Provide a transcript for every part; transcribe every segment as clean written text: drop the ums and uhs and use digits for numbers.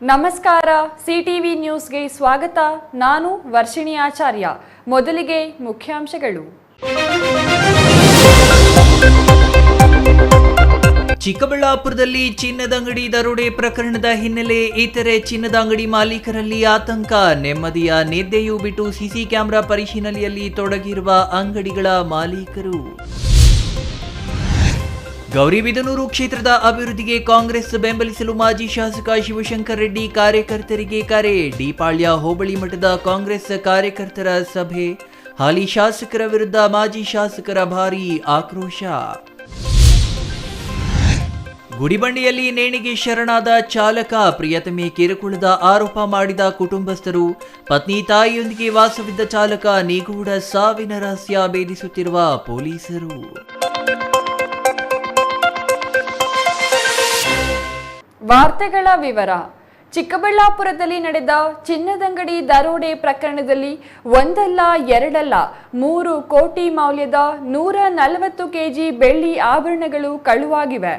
ನಮಸ್ಕಾರ ಸಿಟಿವಿ ನ್ಯೂಸ್ಗೆ ಸ್ವಾಗತ. ನಾನು ವರ್ಷಿಣಿ ಆಚಾರ್ಯ. ಮೊದಲಿಗೆ ಮುಖ್ಯಾಂಶಗಳು. ಚಿಕ್ಕಬಳ್ಳಾಪುರದಲ್ಲಿ ಚಿನ್ನದ ಅಂಗಡಿ ದರೋಡೆ ಪ್ರಕರಣದ ಹಿನ್ನೆಲೆ ಇತರೆ ಚಿನ್ನದ ಅಂಗಡಿ ಮಾಲೀಕರಲ್ಲಿ ಆತಂಕ. ನೆಮ್ಮದಿಯ ನಿದ್ದೆಯೂ ಬಿಟ್ಟು ಸಿಸಿ ಕ್ಯಾಮೆರಾ ಪರಿಶೀಲನೆಯಲ್ಲಿ ತೊಡಗಿರುವ ಅಂಗಡಿಗಳ ಮಾಲೀಕರು. ಗೌರಿಬಿದನೂರು ಕ್ಷೇತ್ರದ ಅಭಿವೃದ್ಧಿಗೆ ಕಾಂಗ್ರೆಸ್ ಬೆಂಬಲಿಸಲು ಮಾಜಿ ಶಾಸಕ ಶಿವಶಂಕರ್ ರೆಡ್ಡಿ ಕಾರ್ಯಕರ್ತರಿಗೆ ಕರೆ. ಡಿಪಾಳ್ಯ ಹೋಬಳಿ ಮಠದ ಕಾಂಗ್ರೆಸ್ ಕಾರ್ಯಕರ್ತರ ಸಭೆ. ಹಾಲಿ ಶಾಸಕರ ವಿರುದ್ಧ ಮಾಜಿ ಶಾಸಕರ ಭಾರೀ ಆಕ್ರೋಶ. ಗುಡಿಬಂಡೆಯಲ್ಲಿ ನೇಣಿಗೆ ಶರಣಾದ ಚಾಲಕ. ಪ್ರಿಯತಮೆ ಕಿರುಕುಳದ ಆರೋಪ ಮಾಡಿದ ಕುಟುಂಬಸ್ಥರು. ಪತ್ನಿ ತಾಯಿಯೊಂದಿಗೆ ವಾಸವಿದ್ದ ಚಾಲಕ ನಿಗೂಢ ಸಾವಿನ ರಹಸ್ಯ ಭೇದಿಸುತ್ತಿರುವ ಪೊಲೀಸರು. ವಾರ್ತೆಗಳ ವಿವರ. ಚಿಕ್ಕಬಳ್ಳಾಪುರದಲ್ಲಿ ನಡೆದ ಚಿನ್ನದಂಗಡಿ ದರೋಡೆ ಪ್ರಕರಣದಲ್ಲಿ ಒಂದಲ್ಲ ಎರಡಲ್ಲ 3 ಕೋಟಿ ಮೌಲ್ಯದ 140 ಕೆಜಿ ಬೆಳ್ಳಿ ಆಭರಣಗಳು ಕಳುವಾಗಿವೆ.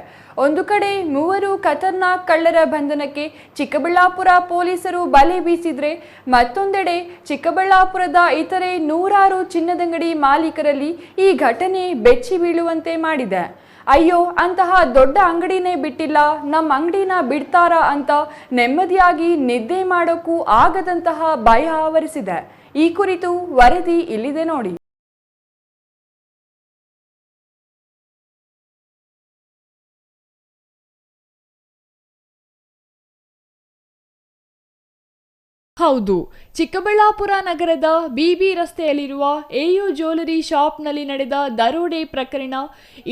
ಒಂದು ಕಡೆ 3 ಖತರ್ನಾಕ್ ಕಳ್ಳರ ಬಂಧನಕ್ಕೆ ಚಿಕ್ಕಬಳ್ಳಾಪುರ ಪೊಲೀಸರು ಬಲೆ ಬೀಸಿದ್ರೆ, ಮತ್ತೊಂದೆಡೆ ಚಿಕ್ಕಬಳ್ಳಾಪುರದ ಇತರೆ 100 ಚಿನ್ನದಂಗಡಿ ಮಾಲೀಕರಲ್ಲಿ ಈ ಘಟನೆ ಬೆಚ್ಚಿ ಬೀಳುವಂತೆ ಮಾಡಿದೆ. ಅಯ್ಯೋ, ಅಂತಹ ದೊಡ್ಡ ಅಂಗಡಿನೇ ಬಿಟ್ಟಿಲ್ಲ, ನಮ್ಮ ಅಂಗಡಿನ ಬಿಡ್ತಾರಾ ಅಂತ ನೆಮ್ಮದಿಯಾಗಿ ನಿದ್ದೆ ಮಾಡೋಕ್ಕೂ ಆಗದಂತಹ ಭಯ ಆವರಿಸಿದೆ. ಈ ಕುರಿತು ವರದಿ ಇಲ್ಲಿದೆ ನೋಡಿ. ಹೌದು, ಚಿಕ್ಕಬಳ್ಳಾಪುರ ನಗರದ ಬಿಬಿ ರಸ್ತೆಯಲ್ಲಿರುವ ಎಯು ಜ್ಯುವೆಲರಿ ಶಾಪ್ನಲ್ಲಿ ನಡೆದ ದರೋಡೆ ಪ್ರಕರಣ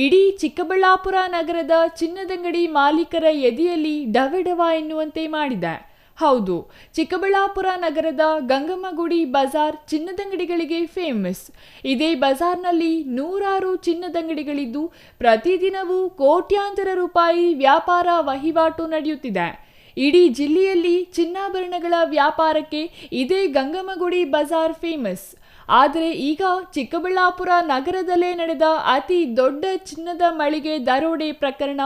ಇಡೀ ಚಿಕ್ಕಬಳ್ಳಾಪುರ ನಗರದ ಚಿನ್ನದಂಗಡಿ ಮಾಲೀಕರ ಎದೆಯಲ್ಲಿ ಡವಡವ ಎನ್ನುವಂತೆ ಮಾಡಿದೆ. ಹೌದು, ಚಿಕ್ಕಬಳ್ಳಾಪುರ ನಗರದ ಗಂಗಮ್ಮಗುಡಿ ಬಜಾರ್ ಚಿನ್ನದಂಗಡಿಗಳಿಗೆ ಫೇಮಸ್. ಇದೇ ಬಜಾರ್ನಲ್ಲಿ 100 ಚಿನ್ನದಂಗಡಿಗಳಿದ್ದು ಪ್ರತಿದಿನವೂ ಕೋಟ್ಯಾಂತರ ರೂಪಾಯಿ ವ್ಯಾಪಾರ ವಹಿವಾಟು ನಡೆಯುತ್ತಿದೆ. ಇಡೀ ಜಿಲ್ಲೆಯಲ್ಲಿ ಚಿನ್ನಾಭರಣಗಳ ವ್ಯಾಪಾರಕ್ಕೆ ಇದೇ ಗಂಗಮ್ಮಗುಡಿ ಬಜಾರ್ ಫೇಮಸ್. ಆದರೆ ಈಗ ಚಿಕ್ಕಬಳ್ಳಾಪುರ ನಗರದಲ್ಲೇ ನಡೆದ ಅತಿ ದೊಡ್ಡ ಚಿನ್ನದ ಮಳಿಗೆ ದರೋಡೆ ಪ್ರಕರಣ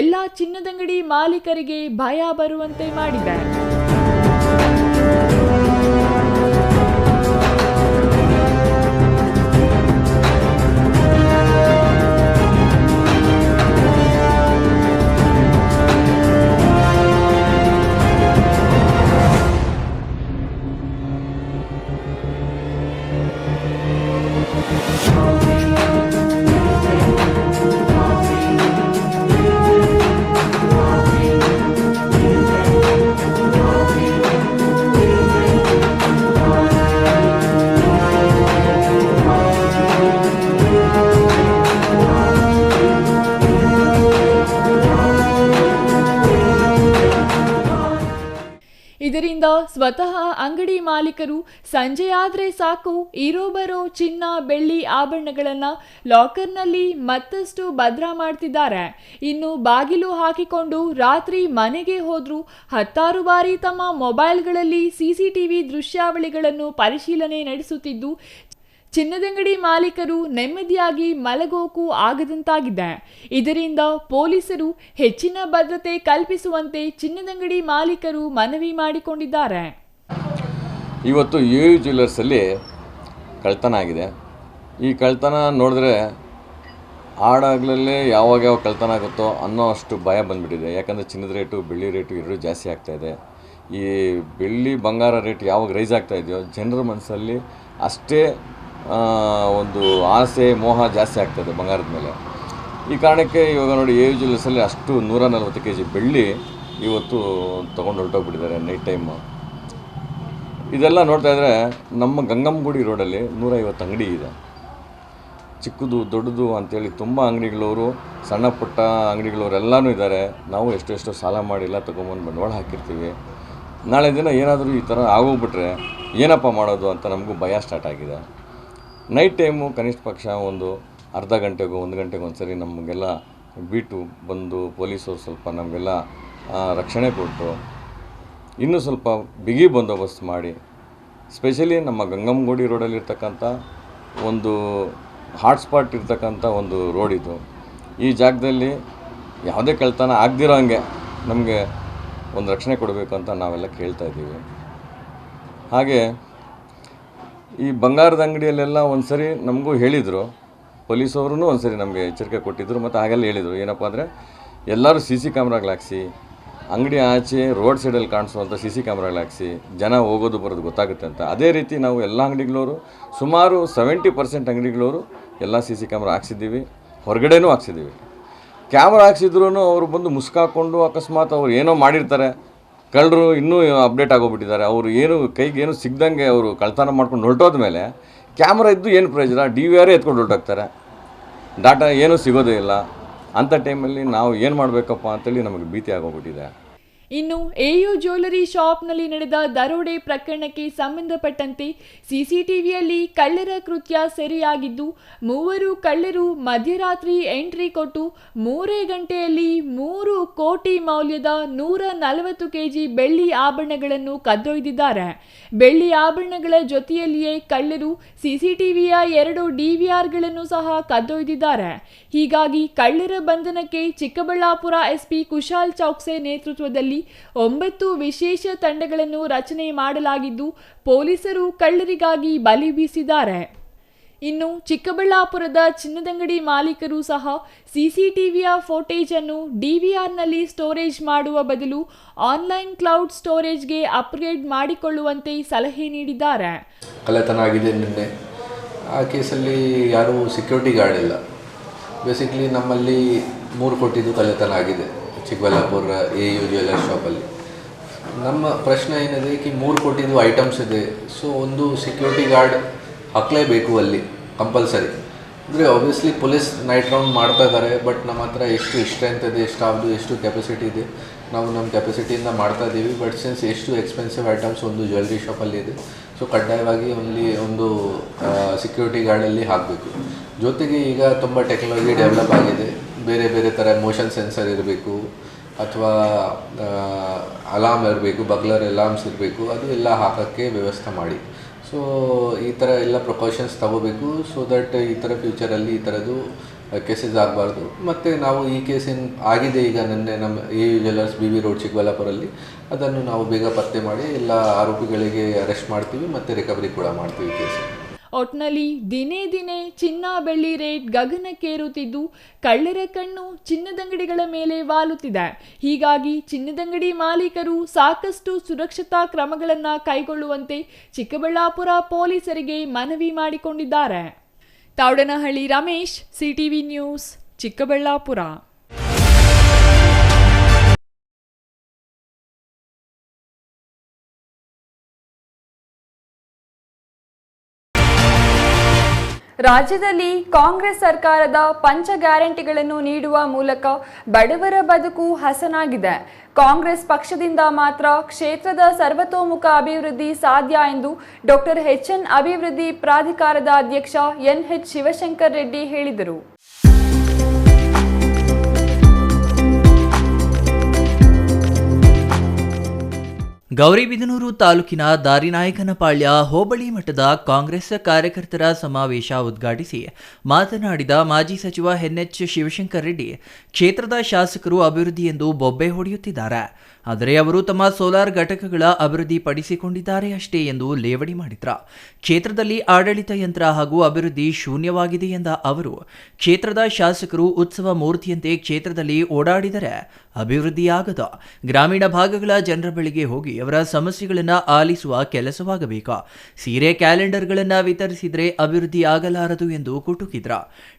ಎಲ್ಲ ಚಿನ್ನದಂಗಡಿ ಮಾಲೀಕರಿಗೆ ಭಯ ಬರುವಂತೆ ಮಾಡಿದೆ. ಇದರಿಂದ ಸ್ವತಃ ಅಂಗಡಿ ಮಾಲೀಕರು ಸಂಜೆಯಾದ್ರೆ ಸಾಕು ಇರೋ ಬರೋ ಚಿನ್ನ ಬೆಳ್ಳಿ ಆಭರಣಗಳನ್ನ ಲಾಕರ್ನಲ್ಲಿ ಮತ್ತಷ್ಟು ಭದ್ರ ಮಾಡ್ತಿದ್ದಾರೆ. ಇನ್ನು ಬಾಗಿಲು ಹಾಕಿಕೊಂಡು ರಾತ್ರಿ ಮನೆಗೆ ಹೋದ್ರೂ 10 ಬಾರಿ ತಮ್ಮ ಮೊಬೈಲ್ಗಳಲ್ಲಿ ಸಿಸಿಟಿವಿ ದೃಶ್ಯಾವಳಿಗಳನ್ನು ಪರಿಶೀಲನೆ ನಡೆಸುತ್ತಿದ್ದು ಚಿನ್ನದಂಗಡಿ ಮಾಲೀಕರು ನೆಮ್ಮದಿಯಾಗಿ ಮಲಗೋಕು ಆಗದಂತಾಗಿದೆ. ಇದರಿಂದ ಪೊಲೀಸರು ಹೆಚ್ಚಿನ ಭದ್ರತೆ ಕಲ್ಪಿಸುವಂತೆ ಚಿನ್ನದಂಗಡಿ ಮಾಲೀಕರು ಮನವಿ ಮಾಡಿಕೊಂಡಿದ್ದಾರೆ. ಇವತ್ತು ಎ ಜ್ಯುವೆಲರ್ಸಲ್ಲಿ ಕಳ್ತನ ಆಗಿದೆ. ಈ ಕಳ್ತನ ನೋಡಿದ್ರೆ ಆಡಾಗಲೇ ಯಾವಾಗ ಕಳ್ತನ ಆಗುತ್ತೋ ಅನ್ನೋ ಅಷ್ಟು ಭಯ ಬಂದುಬಿಟ್ಟಿದೆ. ಯಾಕಂದರೆ ಚಿನ್ನದ ರೇಟು ಬೆಳ್ಳಿ ರೇಟು ಎರಡೂ ಜಾಸ್ತಿ ಆಗ್ತಾಯಿದೆ. ಈ ಬೆಳ್ಳಿ ಬಂಗಾರ ರೇಟ್ ಯಾವಾಗ ರೈಸ್ ಆಗ್ತಾ ಇದೆಯೋ ಜನರ ಮನಸ್ಸಲ್ಲಿ ಅಷ್ಟೇ ಒಂದು ಆಸೆ ಮೋಹ ಜಾಸ್ತಿ ಆಗ್ತದೆ ಬಂಗಾರದ ಮೇಲೆ. ಈ ಕಾರಣಕ್ಕೆ ಇವಾಗ ನೋಡಿ ಎ ಜ್ಯುವೆಲರ್ಸಲ್ಲಿ ಅಷ್ಟು 140 ಕೆಜಿ ಬೆಳ್ಳಿ ಇವತ್ತು ತೊಗೊಂಡು ಹೊರಟೋಗ್ಬಿಟ್ಟಿದ್ದಾರೆ ನೈಟ್ ಟೈಮು. ಇದೆಲ್ಲ ನೋಡ್ತಾ ಇದ್ದರೆ ನಮ್ಮ ಗಂಗಮ್ಮಗುಡಿ ರೋಡಲ್ಲಿ 150 ಅಂಗಡಿ ಇದೆ. ಚಿಕ್ಕದು ದೊಡ್ಡದು ಅಂಥೇಳಿ ತುಂಬ ಅಂಗಡಿಗಳವರು, ಸಣ್ಣ ಪುಟ್ಟ ಅಂಗಡಿಗಳವರೆಲ್ಲನೂ ಇದ್ದಾರೆ. ನಾವು ಎಷ್ಟೆಷ್ಟೋ ಸಾಲ ಮಾಡಿಲ್ಲ ತೊಗೊಂಬಂದು ಬಂಡವಾಳ ಹಾಕಿರ್ತೀವಿ. ನಾಳೆ ದಿನ ಏನಾದರೂ ಈ ಥರ ಆಗೋಗ್ಬಿಟ್ರೆ ಏನಪ್ಪ ಮಾಡೋದು ಅಂತ ನಮಗೂ ಭಯ ಸ್ಟಾರ್ಟ್ ಆಗಿದೆ. ನೈಟ್ ಟೈಮು ಕನಿಷ್ಠ ಪಕ್ಷ ಒಂದು ಅರ್ಧ ಗಂಟೆಗೂ 1 ಗಂಟೆಗೆ ಒಂದು ಸರಿ ನಮಗೆಲ್ಲ ಬೀಟು ಬಂದು ಪೊಲೀಸರು ಸ್ವಲ್ಪ ನಮಗೆಲ್ಲ ರಕ್ಷಣೆ ಕೊಟ್ಟು ಇನ್ನೂ ಸ್ವಲ್ಪ ಬಿಗಿ ಬಂದೋಬಸ್ತ್ ಮಾಡಿ, ಸ್ಪೆಷಲಿ ನಮ್ಮ ಗಂಗಮ್ಮಗುಡಿ ರೋಡಲ್ಲಿರ್ತಕ್ಕಂಥ ಒಂದು ಹಾಟ್ಸ್ಪಾಟ್ ಇರ್ತಕ್ಕಂಥ ಒಂದು ರೋಡ್ ಇದು. ಈ ಜಾಗದಲ್ಲಿ ಯಾವುದೇ ಕಳ್ತನ ಆಗದಿರೋ ಹಂಗೆ ನಮಗೆ ಒಂದು ರಕ್ಷಣೆ ಕೊಡಬೇಕು ಅಂತ ನಾವೆಲ್ಲ ಕೇಳ್ತಾ ಇದ್ದೀವಿ. ಹಾಗೆ ಈ ಬಂಗಾರದ ಅಂಗಡಿಯಲ್ಲೆಲ್ಲ ಒಂದು ಸರಿ ನಮಗೂ ಹೇಳಿದರು, ಪೊಲೀಸವ್ರೂ ಒಂದು ಸರಿ ನಮಗೆ ಎಚ್ಚರಿಕೆ ಕೊಟ್ಟಿದ್ದರು. ಮತ್ತು ಹಾಗೆಲ್ಲ ಹೇಳಿದರು, ಏನಪ್ಪ ಅಂದರೆ ಎಲ್ಲರೂ CC ಕ್ಯಾಮ್ರಾಗಳಾಕ್ಸಿ, ಅಂಗಡಿ ಆಚೆ ರೋಡ್ ಸೈಡಲ್ಲಿ ಕಾಣಿಸುವಂಥ CC ಕ್ಯಾಮ್ರಾಗಳಾಕ್ಸಿ, ಜನ ಹೋಗೋದು ಬರೋದು ಗೊತ್ತಾಗುತ್ತೆ ಅಂತ. ಅದೇ ರೀತಿ ನಾವು ಎಲ್ಲ ಅಂಗಡಿಗಳವರು ಸುಮಾರು 70% ಅಂಗಡಿಗಳವರು ಎಲ್ಲ CC ಕ್ಯಾಮ್ರಾ ಹಾಕ್ಸಿದ್ದೀವಿ, ಹೊರಗಡೆನೂ ಹಾಕ್ಸಿದ್ದೀವಿ. ಕ್ಯಾಮ್ರಾ ಹಾಕ್ಸಿದ್ರೂ ಅವರು ಬಂದು ಮುಸ್ಕಾಕೊಂಡು ಅಕಸ್ಮಾತ್ ಅವ್ರು ಏನೋ ಮಾಡಿರ್ತಾರೆ, ಕಳ್ಳರು ಇನ್ನೂ ಅಪ್ಡೇಟ್ ಆಗೋಗ್ಬಿಟ್ಟಿದ್ದಾರೆ, ಅವರು ಏನು ಕೈಗೆ ಏನು ಸಿಗ್ದಂಗೆ ಅವರು ಕಳ್ತನ ಮಾಡ್ಕೊಂಡು ಹೊರಟೋದ ಮೇಲೆ ಕ್ಯಾಮ್ರಾ ಇದ್ದು ಏನು ಪ್ರಯೋಜನ, DVR ಎತ್ಕೊಂಡು ಹೊರಟೋಗ್ತಾರೆ, ಡಾಟಾ ಏನೂ ಸಿಗೋದೇ ಇಲ್ಲ. ಅಂಥ ಟೈಮಲ್ಲಿ ನಾವು ಏನು ಮಾಡಬೇಕಪ್ಪ ಅಂತೇಳಿ ನಮಗೆ ಭೀತಿ ಆಗೋಗ್ಬಿಟ್ಟಿದೆ. ಇನ್ನು AU ಜ್ಯುವೆಲರಿ ಶಾಪ್ನಲ್ಲಿ ನಡೆದ ದರೋಡೆ ಪ್ರಕರಣಕ್ಕೆ ಸಂಬಂಧಪಟ್ಟಂತೆ CCTVಯಲ್ಲಿ ಕಳ್ಳರ ಕೃತ್ಯ ಸೆರೆಯಾಗಿದ್ದು, 3 ಕಳ್ಳರು ಮಧ್ಯರಾತ್ರಿ ಎಂಟ್ರಿ ಕೊಟ್ಟು 3 ಗಂಟೆಯಲ್ಲಿ 3 ಕೋಟಿ ಮೌಲ್ಯದ 140 kg ಬೆಳ್ಳಿ ಆಭರಣಗಳನ್ನು ಕದ್ದೊಯ್ದಿದ್ದಾರೆ. ಬೆಳ್ಳಿ ಆಭರಣಗಳ ಜೊತೆಯಲ್ಲಿಯೇ ಕಳ್ಳರು CCTVಯ 2 DVRಗಳನ್ನು ಸಹ ಕದ್ದೊಯ್ದಿದ್ದಾರೆ. ಹೀಗಾಗಿ ಕಳ್ಳರ ಬಂಧನಕ್ಕೆ ಚಿಕ್ಕಬಳ್ಳಾಪುರ SP ಕುಶಾಲ್ ಚೌಕ್ಸೆ ನೇತೃತ್ವದಲ್ಲಿ 9 ವಿಶೇಷ ತಂಡಗಳನ್ನು ರಚನೆ ಮಾಡಲಾಗಿದ್ದು, ಪೊಲೀಸರು ಕಳ್ಳರಿಗಾಗಿ ಬಲೆ ಬೀಸಿದ್ದಾರೆ. ಇನ್ನು ಚಿಕ್ಕಬಳ್ಳಾಪುರದ ಚಿನ್ನದಂಗಡಿ ಮಾಲೀಕರು ಸಹ CCTVಯ ಫೋಟೇಜ್ ಅನ್ನು DVRನಲ್ಲಿ ಸ್ಟೋರೇಜ್ ಮಾಡುವ ಬದಲು ಆನ್ಲೈನ್ ಕ್ಲೌಡ್ ಸ್ಟೋರೇಜ್ಗೆ ಅಪ್ಗ್ರೇಡ್ ಮಾಡಿಕೊಳ್ಳುವಂತೆ ಸಲಹೆ ನೀಡಿದ್ದಾರೆ. ಕಳ್ಳತನ ಆಗಿದೆ ನಿನ್ನೆ. ಆ ಕೇಸಲ್ಲಿ ಯಾರೂ ಸೆಕ್ಯೂರಿಟಿ ಗಾರ್ಡ್ ಇಲ್ಲ. ಬೇಸಿಕ್ಲಿ ನಮ್ಮಲ್ಲಿ 3 ಕೋಟಿದು ಕಳ್ಳತನ ಆಗಿದೆ ಚಿಕ್ಕಬಳ್ಳಾಪುರ AU ಜ್ಯುವೆಲರ್ ಶಾಪಲ್ಲಿ. ನಮ್ಮ ಪ್ರಶ್ನೆ ಏನಿದೆ ಕಿ 3 ಕೋಟಿದು ಐಟಮ್ಸ್ ಇದೆ, ಸೊ ಒಂದು ಸೆಕ್ಯೂರಿಟಿ ಗಾರ್ಡ್ ಹಾಕಲೇಬೇಕು ಅಲ್ಲಿ ಕಂಪಲ್ಸರಿ. ಅಂದರೆ ಆಬ್ವಿಯಸ್ಲಿ ಪೊಲೀಸ್ ನೈಟ್ ರೌಂಡ್ ಮಾಡ್ತಾ ಇದ್ದಾರೆ, ಬಟ್ ನಮ್ಮ ಹತ್ರ ಎಷ್ಟು ಸ್ಟ್ರೆಂತ್ ಇದೆ, ಸ್ಟಾಫ್ದು ಎಷ್ಟು ಕೆಪಾಸಿಟಿ ಇದೆ, ನಾವು ನಮ್ಮ ಕೆಪಾಸಿಟಿಯಿಂದ ಮಾಡ್ತಾ ಇದ್ದೀವಿ. ಬಟ್ ಸಿನ್ಸ್ ಎಷ್ಟು ಎಕ್ಸ್ಪೆನ್ಸಿವ್ ಐಟಮ್ಸ್ ಒಂದು ಜ್ಯುವೆಲ್ರಿ ಶಾಪಲ್ಲಿ ಇದೆ, ಸೊ ಕಡ್ಡಾಯವಾಗಿ ಒಂದು ಸೆಕ್ಯೂರಿಟಿ ಗಾರ್ಡಲ್ಲಿ ಹಾಕಬೇಕು. ಜೊತೆಗೆ ಈಗ ತುಂಬ ಟೆಕ್ನಾಲಜಿ ಡೆವಲಪ್ ಆಗಿದೆ, ಬೇರೆ ಬೇರೆ ಥರ ಮೋಷನ್ ಸೆನ್ಸರ್ ಇರಬೇಕು ಅಥವಾ ಅಲಾರ್ಮ್ ಇರಬೇಕು, ಬಗ್ಲರ್ ಅಲಾರ್ಮ್ಸ್ ಇರಬೇಕು, ಅದು ಎಲ್ಲ ಹಾಕೋಕ್ಕೆ ವ್ಯವಸ್ಥೆ ಮಾಡಿ. ಸೊ ಈ ಥರ ಎಲ್ಲ ಪ್ರಿಕಾಷನ್ಸ್ ತಗೋಬೇಕು, ಸೊ ದಟ್ ಈ ಥರ ಫ್ಯೂಚರಲ್ಲಿ ಈ ಥರದ್ದು ಕೇಸಸ್ ಆಗಬಾರ್ದು. ಮತ್ತು ನಾವು ಈ ಕೇಸಿನ ಆಗಿದೆ ಈಗ ನಿನ್ನೆ ನಮ್ಮ AU ಜ್ಯುವೆಲರ್ಸ್ BB ರೋಡ್ ಚಿಕ್ಕಬಳ್ಳಾಪುರಲ್ಲಿ, ಅದನ್ನು ನಾವು ಬೇಗ ಪತ್ತೆ ಮಾಡಿ ಎಲ್ಲ ಆರೋಪಿಗಳಿಗೆ ಅರೆಸ್ಟ್ ಮಾಡ್ತೀವಿ ಮತ್ತು ರಿಕವರಿ ಕೂಡ ಮಾಡ್ತೀವಿ ಕೇಸ್. ಒಟ್ನಲ್ಲಿ ದಿನೇ ದಿನೇ ಚಿನ್ನ ಬೆಳ್ಳಿ ರೇಟ್ ಗಗನಕ್ಕೇರುತ್ತಿದ್ದು, ಕಳ್ಳರ ಕಣ್ಣು ಚಿನ್ನದಂಗಡಿಗಳ ಮೇಲೆ ವಾಲುತ್ತಿದೆ. ಹೀಗಾಗಿ ಚಿನ್ನದಂಗಡಿ ಮಾಲೀಕರು ಸಾಕಷ್ಟು ಸುರಕ್ಷತಾ ಕ್ರಮಗಳನ್ನು ಕೈಗೊಳ್ಳುವಂತೆ ಚಿಕ್ಕಬಳ್ಳಾಪುರ ಪೊಲೀಸರಿಗೆ ಮನವಿ ಮಾಡಿಕೊಂಡಿದ್ದಾರೆ. Thoudanahalli Ramesh, CTV news, Chikkaballapur. ರಾಜ್ಯದಲ್ಲಿ ಕಾಂಗ್ರೆಸ್ ಸರ್ಕಾರದ ಪಂಚ ಗ್ಯಾರಂಟಿಗಳನ್ನು ನೀಡುವ ಮೂಲಕ ಬಡವರ ಬದುಕು ಹಸನಾಗಿದೆ. ಕಾಂಗ್ರೆಸ್ ಪಕ್ಷದಿಂದ ಮಾತ್ರ ಕ್ಷೇತ್ರದ ಸರ್ವತೋಮುಖ ಅಭಿವೃದ್ಧಿ ಸಾಧ್ಯ ಎಂದು ಡಾಕ್ಟರ್ HN ಅಭಿವೃದ್ಧಿ ಪ್ರಾಧಿಕಾರದ ಅಧ್ಯಕ್ಷ NH ಶಿವಶಂಕರ್ ರೆಡ್ಡಿ ಹೇಳಿದರು. ಗೌರಿಬಿದನೂರು ತಾಲೂಕಿನ ದಾರಿನಾಯಕನಪಾಳ್ಯ ಹೋಬಳಿ ಮಟ್ಟದ ಕಾಂಗ್ರೆಸ್ ಕಾರ್ಯಕರ್ತರ ಸಮಾವೇಶ ಉದ್ಘಾಟಿಸಿ ಮಾತನಾಡಿದ ಮಾಜಿ ಸಚಿವ NH ಶಿವಶಂಕರ್ ರೆಡ್ಡಿ, ಕ್ಷೇತ್ರದ ಶಾಸಕರು ಅಭಿವೃದ್ಧಿ ಎಂದು ಬೊಬ್ಬೆ ಹೊಡೆಯುತ್ತಿದ್ದಾರೆ, ಆದರೆ ಅವರು ತಮ್ಮ ಸೋಲಾರ್ ಘಟಕಗಳ ಅಭಿವೃದ್ಧಿ ಪಡಿಸಿಕೊಂಡಿದ್ದಾರೆ ಅಷ್ಟೇ ಎಂದು ಲೇವಡಿ ಮಾಡಿದ್ರು. ಕ್ಷೇತ್ರದಲ್ಲಿ ಆಡಳಿತ ಯಂತ್ರ ಹಾಗೂ ಅಭಿವೃದ್ಧಿ ಶೂನ್ಯವಾಗಿದೆ ಎಂದ ಅವರು, ಕ್ಷೇತ್ರದ ಶಾಸಕರು ಉತ್ಸವ ಮೂರ್ತಿಯಂತೆ ಕ್ಷೇತ್ರದಲ್ಲಿ ಓಡಾಡಿದರೆ ಅಭಿವೃದ್ಧಿಯಾಗದು. ಗ್ರಾಮೀಣ ಭಾಗಗಳ ಜನರ ಬಳಿಗೆ ಹೋಗಿ ಅವರ ಸಮಸ್ಯೆಗಳನ್ನು ಆಲಿಸುವ ಕೆಲಸವಾಗಬೇಕು. ಸೀರೆ ಕ್ಯಾಲೆಂಡರ್ಗಳನ್ನು ವಿತರಿಸಿದರೆ ಅಭಿವೃದ್ಧಿ ಆಗಲಾರದು ಎಂದು ಕುಟುಕಿದ್ರು.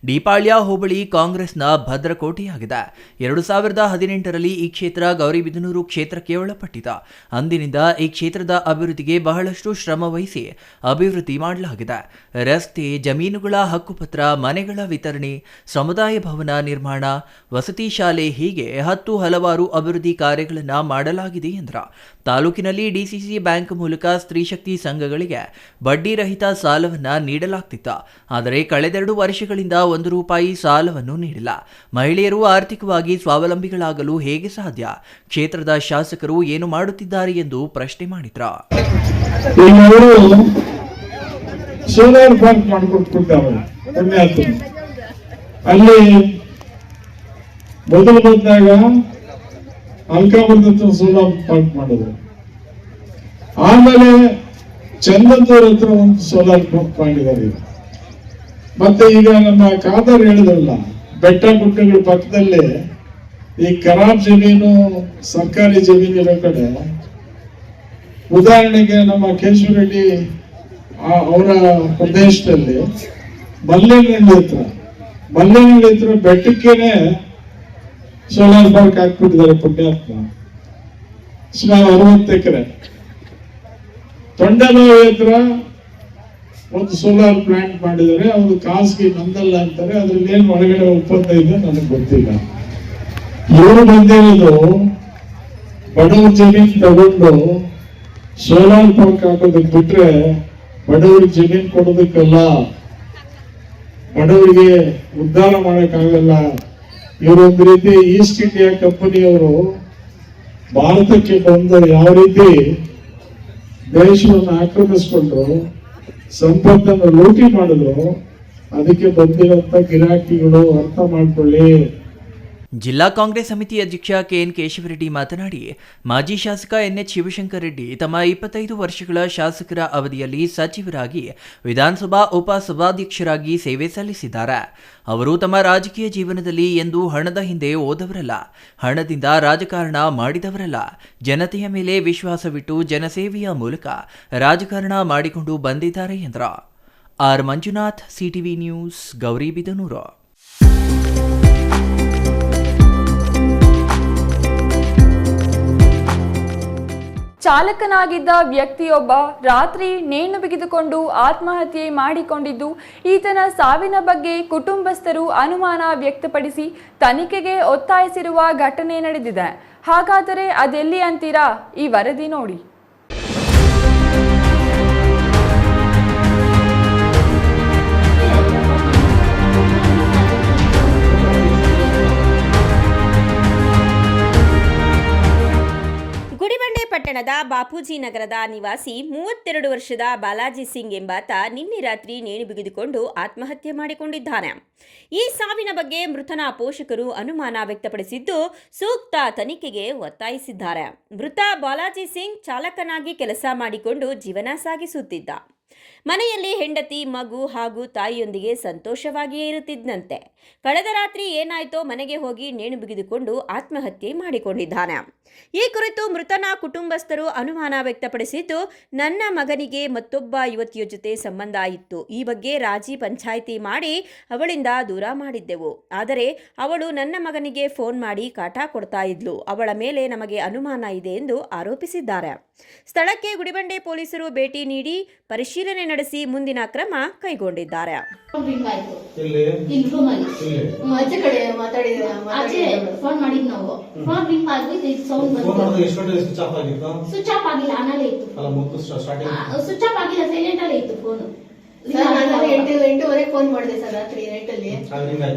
ಡಿಪಾಳ್ಯ ಹೋಬಳಿ ಕಾಂಗ್ರೆಸ್ನ ಭದ್ರಕೋಟೆಯಾಗಿದೆ. 2018ರಲ್ಲಿ ಈ ಕ್ಷೇತ್ರ ಗೌರಿಬಿದನೂರು ಕ್ಷೇತ್ರಕ್ಕೆ ಒಳಪಟ್ಟಿದೆ. ಅಂದಿನಿಂದ ಈ ಕ್ಷೇತ್ರದ ಅಭಿವೃದ್ಧಿಗೆ ಬಹಳಷ್ಟು ಶ್ರಮ ವಹಿಸಿ ಅಭಿವೃದ್ಧಿ ಮಾಡಲಾಗಿದೆ. ರಸ್ತೆ, ಜಮೀನುಗಳ ಹಕ್ಕುಪತ್ರ, ಮನೆಗಳ ವಿತರಣೆ, ಸಮುದಾಯ ಭವನ ನಿರ್ಮಾಣ, ವಸತಿ ಶಾಲೆ ಹೀಗೆ ಹಲವಾರು ಅಭಿವೃದ್ಧಿ ಕಾರ್ಯಗಳನ್ನು ಮಾಡಲಾಗಿದೆ ಎಂದರು. ತಾಲೂಕಿನಲ್ಲಿ DCC ಬ್ಯಾಂಕ್ ಮೂಲಕ ಸ್ತ್ರೀ ಶಕ್ತಿ ಸಂಘಗಳಿಗೆ ಬಡ್ಡಿ ರಹಿತ ಸಾಲವನ್ನು ನೀಡಲಾಗ್ತಿತ್ತು. ಆದರೆ ಕಳೆದ 2 ವರ್ಷಗಳಿಂದ 1 ರೂಪಾಯಿ ಸಾಲವನ್ನು ನೀಡಿಲ್ಲ. ಮಹಿಳೆಯರು ಆರ್ಥಿಕವಾಗಿ ಸ್ವಾವಲಂಬಿಗಳಾಗಲು ಹೇಗೆ ಸಾಧ್ಯ? ಕ್ಷೇತ್ರದ ಶಾಸಕರು ಏನು ಮಾಡುತ್ತಿದ್ದಾರೆ ಎಂದು ಪ್ರಶ್ನೆ ಮಾಡಿದ್ರು. ಸೋಲಾರ್ ಪಾರ್ಕ್ ಮಾಡಿಕೊಡ್ತಿದ್ದಾರೆ. ಅಲ್ಲಿ ಮೊದಲು ಬಂದಾಗ ಅಲ್ಕಾಪುರದ ಹತ್ರ ಸೋಲಾರ್ ಪಾರ್ಕ್ ಮಾಡಿದ್ರು. ಆಮೇಲೆ ಚಂದದ್ದೂರ್ ಹತ್ರ ಒಂದು ಸೋಲಾರ್ ಪಾರ್ಕ್ ಮಾಡಿದ್ದಾರೆ. ಮತ್ತೆ ಈಗ ನಮ್ಮ ಖಾದರ್ ಹೇಳಿದ್ರಲ್ಲ, ಬೆಟ್ಟ ಗುಡ್ಡಗಳ ಪಕ್ಕದಲ್ಲಿ ಈ ಖರಾಬ್ ಜಮೀನು, ಸರ್ಕಾರಿ ಜಮೀನು ಇರೋ ಕಡೆ, ಉದಾಹರಣೆಗೆ ನಮ್ಮ ಕೇಶವರೆಡ್ಡಿ ಅವರ ಪ್ರದೇಶದಲ್ಲಿ ಮಲ್ಲೇನಹಳ್ಳಿ ಹತ್ರ ಬೆಟ್ಟಕ್ಕೇನೆ ಸೋಲಾರ್ ಪಾರ್ಕ್ ಹಾಕ್ಬಿಟ್ಟಿದ್ದಾರೆ ಪುಣ್ಯಾತ್ಮ. ಸುಮಾರು 60 ಎಕರೆ. ತೊಂಡಲವಾಯಿ ಹತ್ರ ಒಂದು ಸೋಲಾರ್ ಪ್ಲಾಂಟ್ ಮಾಡಿದ್ದಾರೆ. ಅವರು ಖಾಸಗಿ ನಂದಲ್ಲ ಅಂತಾರೆ. ಅದ್ರಲ್ಲಿ ಏನ್ ಒಳಗಡೆ ಒಪ್ಪಂದ ಇದೆ ನನಗೆ ಗೊತ್ತಿಲ್ಲ. ಇವರು ಬಂದಿರೋದು ಬಡವ್ರ ಜಮೀನ್ ತಗೊಂಡು ಸೋಲಾರ್ ಪಾರ್ಕ್ ಹಾಕೋದಕ್ಕೆ ಬಿಟ್ರೆ ಬಡವರಿಗೆ ಜಮೀನ್ ಕೊಡೋದಕ್ಕಲ್ಲ, ಬಡವರಿಗೆ ಉದ್ಧಾರ ಮಾಡಕ್ಕಾಗಲ್ಲ. ಇವರೊಂದು ರೀತಿ ಈಸ್ಟ್ ಇಂಡಿಯಾ ಕಂಪನಿಯವರು ಭಾರತಕ್ಕೆ ಬಂದು ಯಾವ ರೀತಿ ದೇಶವನ್ನು ಆಕ್ರಮಿಸ್ಕೊಂಡ್ರು, ಸಂಪತ್ತನ್ನು ಲೂಟಿ ಮಾಡಿದ್ರು, ಅದಕ್ಕೆ ಬಂದಿರುವಂತ ಗಿರಾಕಿಗಳು ಅರ್ಥ ಮಾಡ್ಕೊಳ್ಳಿ. ಜಿಲ್ಲಾ ಕಾಂಗ್ರೆಸ್ ಸಮಿತಿ ಅಧ್ಯಕ್ಷ ಕೆಎನ್ ಕೇಶವರೆಡ್ಡಿ ಮಾತನಾಡಿ, ಮಾಜಿ ಶಾಸಕ ಎನ್ಎಚ್ ಶಿವಶಂಕರ್ ರೆಡ್ಡಿ ತಮ್ಮ 25 ವರ್ಷಗಳ ಶಾಸಕರ ಅವಧಿಯಲ್ಲಿ ಸಚಿವರಾಗಿ, ವಿಧಾನಸಭಾ ಉಪಸಭಾಧ್ಯಕ್ಷರಾಗಿ ಸೇವೆ ಸಲ್ಲಿಸಿದ್ದಾರೆ. ಅವರು ತಮ್ಮ ರಾಜಕೀಯ ಜೀವನದಲ್ಲಿ ಎಂದೂ ಹಣದ ಹಿಂದೆ ಹೋದವರಲ್ಲ, ಹಣದಿಂದ ರಾಜಕಾರಣ ಮಾಡಿದವರಲ್ಲ. ಜನತೆಯ ಮೇಲೆ ವಿಶ್ವಾಸವಿಟ್ಟು ಜನಸೇವೆಯ ಮೂಲಕ ರಾಜಕಾರಣ ಮಾಡಿಕೊಂಡು ಬಂದಿದ್ದಾರೆ ಎಂದರು. R Manjunath, CTV news, Gauribidanur. ಚಾಲಕನಾಗಿದ್ದ ವ್ಯಕ್ತಿಯೊಬ್ಬ ರಾತ್ರಿ ನೇಣು ಬಿಗಿದುಕೊಂಡು ಆತ್ಮಹತ್ಯೆ ಮಾಡಿಕೊಂಡಿದ್ದು, ಈತನ ಸಾವಿನ ಬಗ್ಗೆ ಕುಟುಂಬಸ್ಥರು ಅನುಮಾನ ವ್ಯಕ್ತಪಡಿಸಿ ತನಿಖೆಗೆ ಒತ್ತಾಯಿಸಿರುವ ಘಟನೆ ನಡೆದಿದೆ. ಹಾಗಾದರೆ ಅದೆಲ್ಲಿ ಅಂತೀರಾ? ಈ ವರದಿ ನೋಡಿ. ಪಟ್ಟಣದ ಬಾಪೂಜಿ ನಗರದ ನಿವಾಸಿ 32 ವರ್ಷದ ಬಾಲಾಜಿ ಸಿಂಗ್ ಎಂಬಾತ ನಿನ್ನೆ ರಾತ್ರಿ ನೇಣು ಬಿಗಿದುಕೊಂಡು ಆತ್ಮಹತ್ಯೆ ಮಾಡಿಕೊಂಡಿದ್ದಾನೆ. ಈ ಸಾವಿನ ಬಗ್ಗೆ ಮೃತನ ಪೋಷಕರು ಅನುಮಾನ ವ್ಯಕ್ತಪಡಿಸಿದ್ದು, ಸೂಕ್ತ ತನಿಖೆಗೆ ಒತ್ತಾಯಿಸಿದ್ದಾರೆ. ಮೃತ ಬಾಲಾಜಿ ಸಿಂಗ್ ಚಾಲಕನಾಗಿ ಕೆಲಸ ಮಾಡಿಕೊಂಡು ಜೀವನ ಸಾಗಿಸುತ್ತಿದ್ದ. ಮನೆಯಲ್ಲಿ ಹೆಂಡತಿ, ಮಗು ಹಾಗೂ ತಾಯಿಯೊಂದಿಗೆ ಸಂತೋಷವಾಗಿಯೇ ಇರುತ್ತಿದ್ದಂತೆ. ಕಳೆದ ರಾತ್ರಿ ಏನಾಯ್ತೋ ಮನೆಗೆ ಹೋಗಿ ನೇಣು ಬಿಗಿದುಕೊಂಡು ಆತ್ಮಹತ್ಯೆ ಮಾಡಿಕೊಂಡಿದ್ದಾನೆ. ಈ ಕುರಿತು ಮೃತನ ಕುಟುಂಬಸ್ಥರು ಅನುಮಾನ ವ್ಯಕ್ತಪಡಿಸಿದ್ದು, ನನ್ನ ಮಗನಿಗೆ ಮತ್ತೊಬ್ಬ ಯುವತಿಯ ಜೊತೆ ಸಂಬಂಧ ಇತ್ತು. ಈ ಬಗ್ಗೆ ರಾಜಿ ಪಂಚಾಯಿತಿ ಮಾಡಿ ಅವಳಿಂದ ದೂರ ಮಾಡಿದ್ದೆವು. ಆದರೆ ಅವಳು ನನ್ನ ಮಗನಿಗೆ ಫೋನ್ ಮಾಡಿ ಕಾಟ ಕೊಡ್ತಾ ಇದ್ಲು. ಅವಳ ಮೇಲೆ ನಮಗೆ ಅನುಮಾನ ಇದೆ ಎಂದು ಆರೋಪಿಸಿದ್ದಾರೆ. ಸ್ಥಳಕ್ಕೆ ಗುಡಿಬಂಡೆ ಪೊಲೀಸರು ಭೇಟಿ ನೀಡಿ ಪರಿಶೀಲನೆ ನಡೆಸಿ ಮುಂದಿನ ಕ್ರಮ ಕೈಗೊಂಡಿದ್ದಾರೆ. ಫೋನ್ ಮಾಡಿದ್ ನಾವು ಫೋನ್ ರಿಂಗ್ ಆಗಿ ಸೌಂಡ್ ಬಂತು. ಸ್ವಿಚ್ ಆಫ್ ಆಗಿಲ್ಲ, ಆನಲ್ಲೇ ಇತ್ತು. ಸ್ವಿಚ್ ಆಫ್ ಆಗಿಲ್ಲ, ಸೈಲೆಂಟ್ ಅಲ್ಲೇ ಇತ್ತು ಫೋನ್. ನಾನು 8:30 ಫೋನ್ ಮಾಡಿದೆ ಸರ್, ರಾತ್ರಿ ನೈಟಲ್ಲಿ